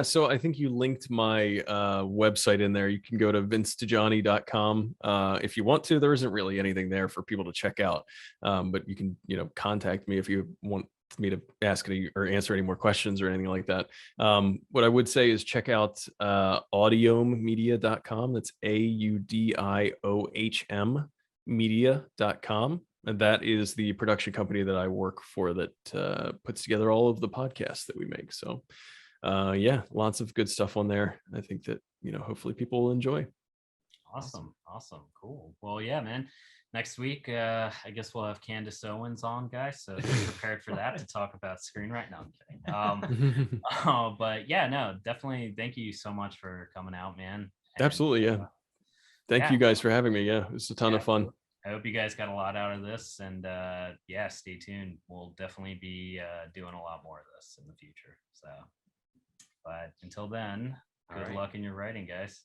So I think you linked my website in there. You can go to vincedajani.com if you want to. There isn't really anything there for people to check out, but you can contact me if you want me to ask any or answer any more questions or anything like that. What I would say is check out audiomedia.com. That's AUDIOHM media.com. And that is the production company that I work for that puts together all of the podcasts that we make. So yeah, lots of good stuff on there. I think that, hopefully people will enjoy. Awesome. Cool. Well, yeah, man. Next week, I guess we'll have Candace Owens on, guys. So be prepared for that to talk about screenwriting. No, I'm kidding. But yeah, no, definitely. Thank you so much for coming out, man. And, Absolutely, yeah. Thank you guys for having me. Yeah, it was a ton of fun. I hope you guys got a lot out of this, and yeah, stay tuned. We'll definitely be doing a lot more of this in the future. So, but until then, good luck in your writing, guys.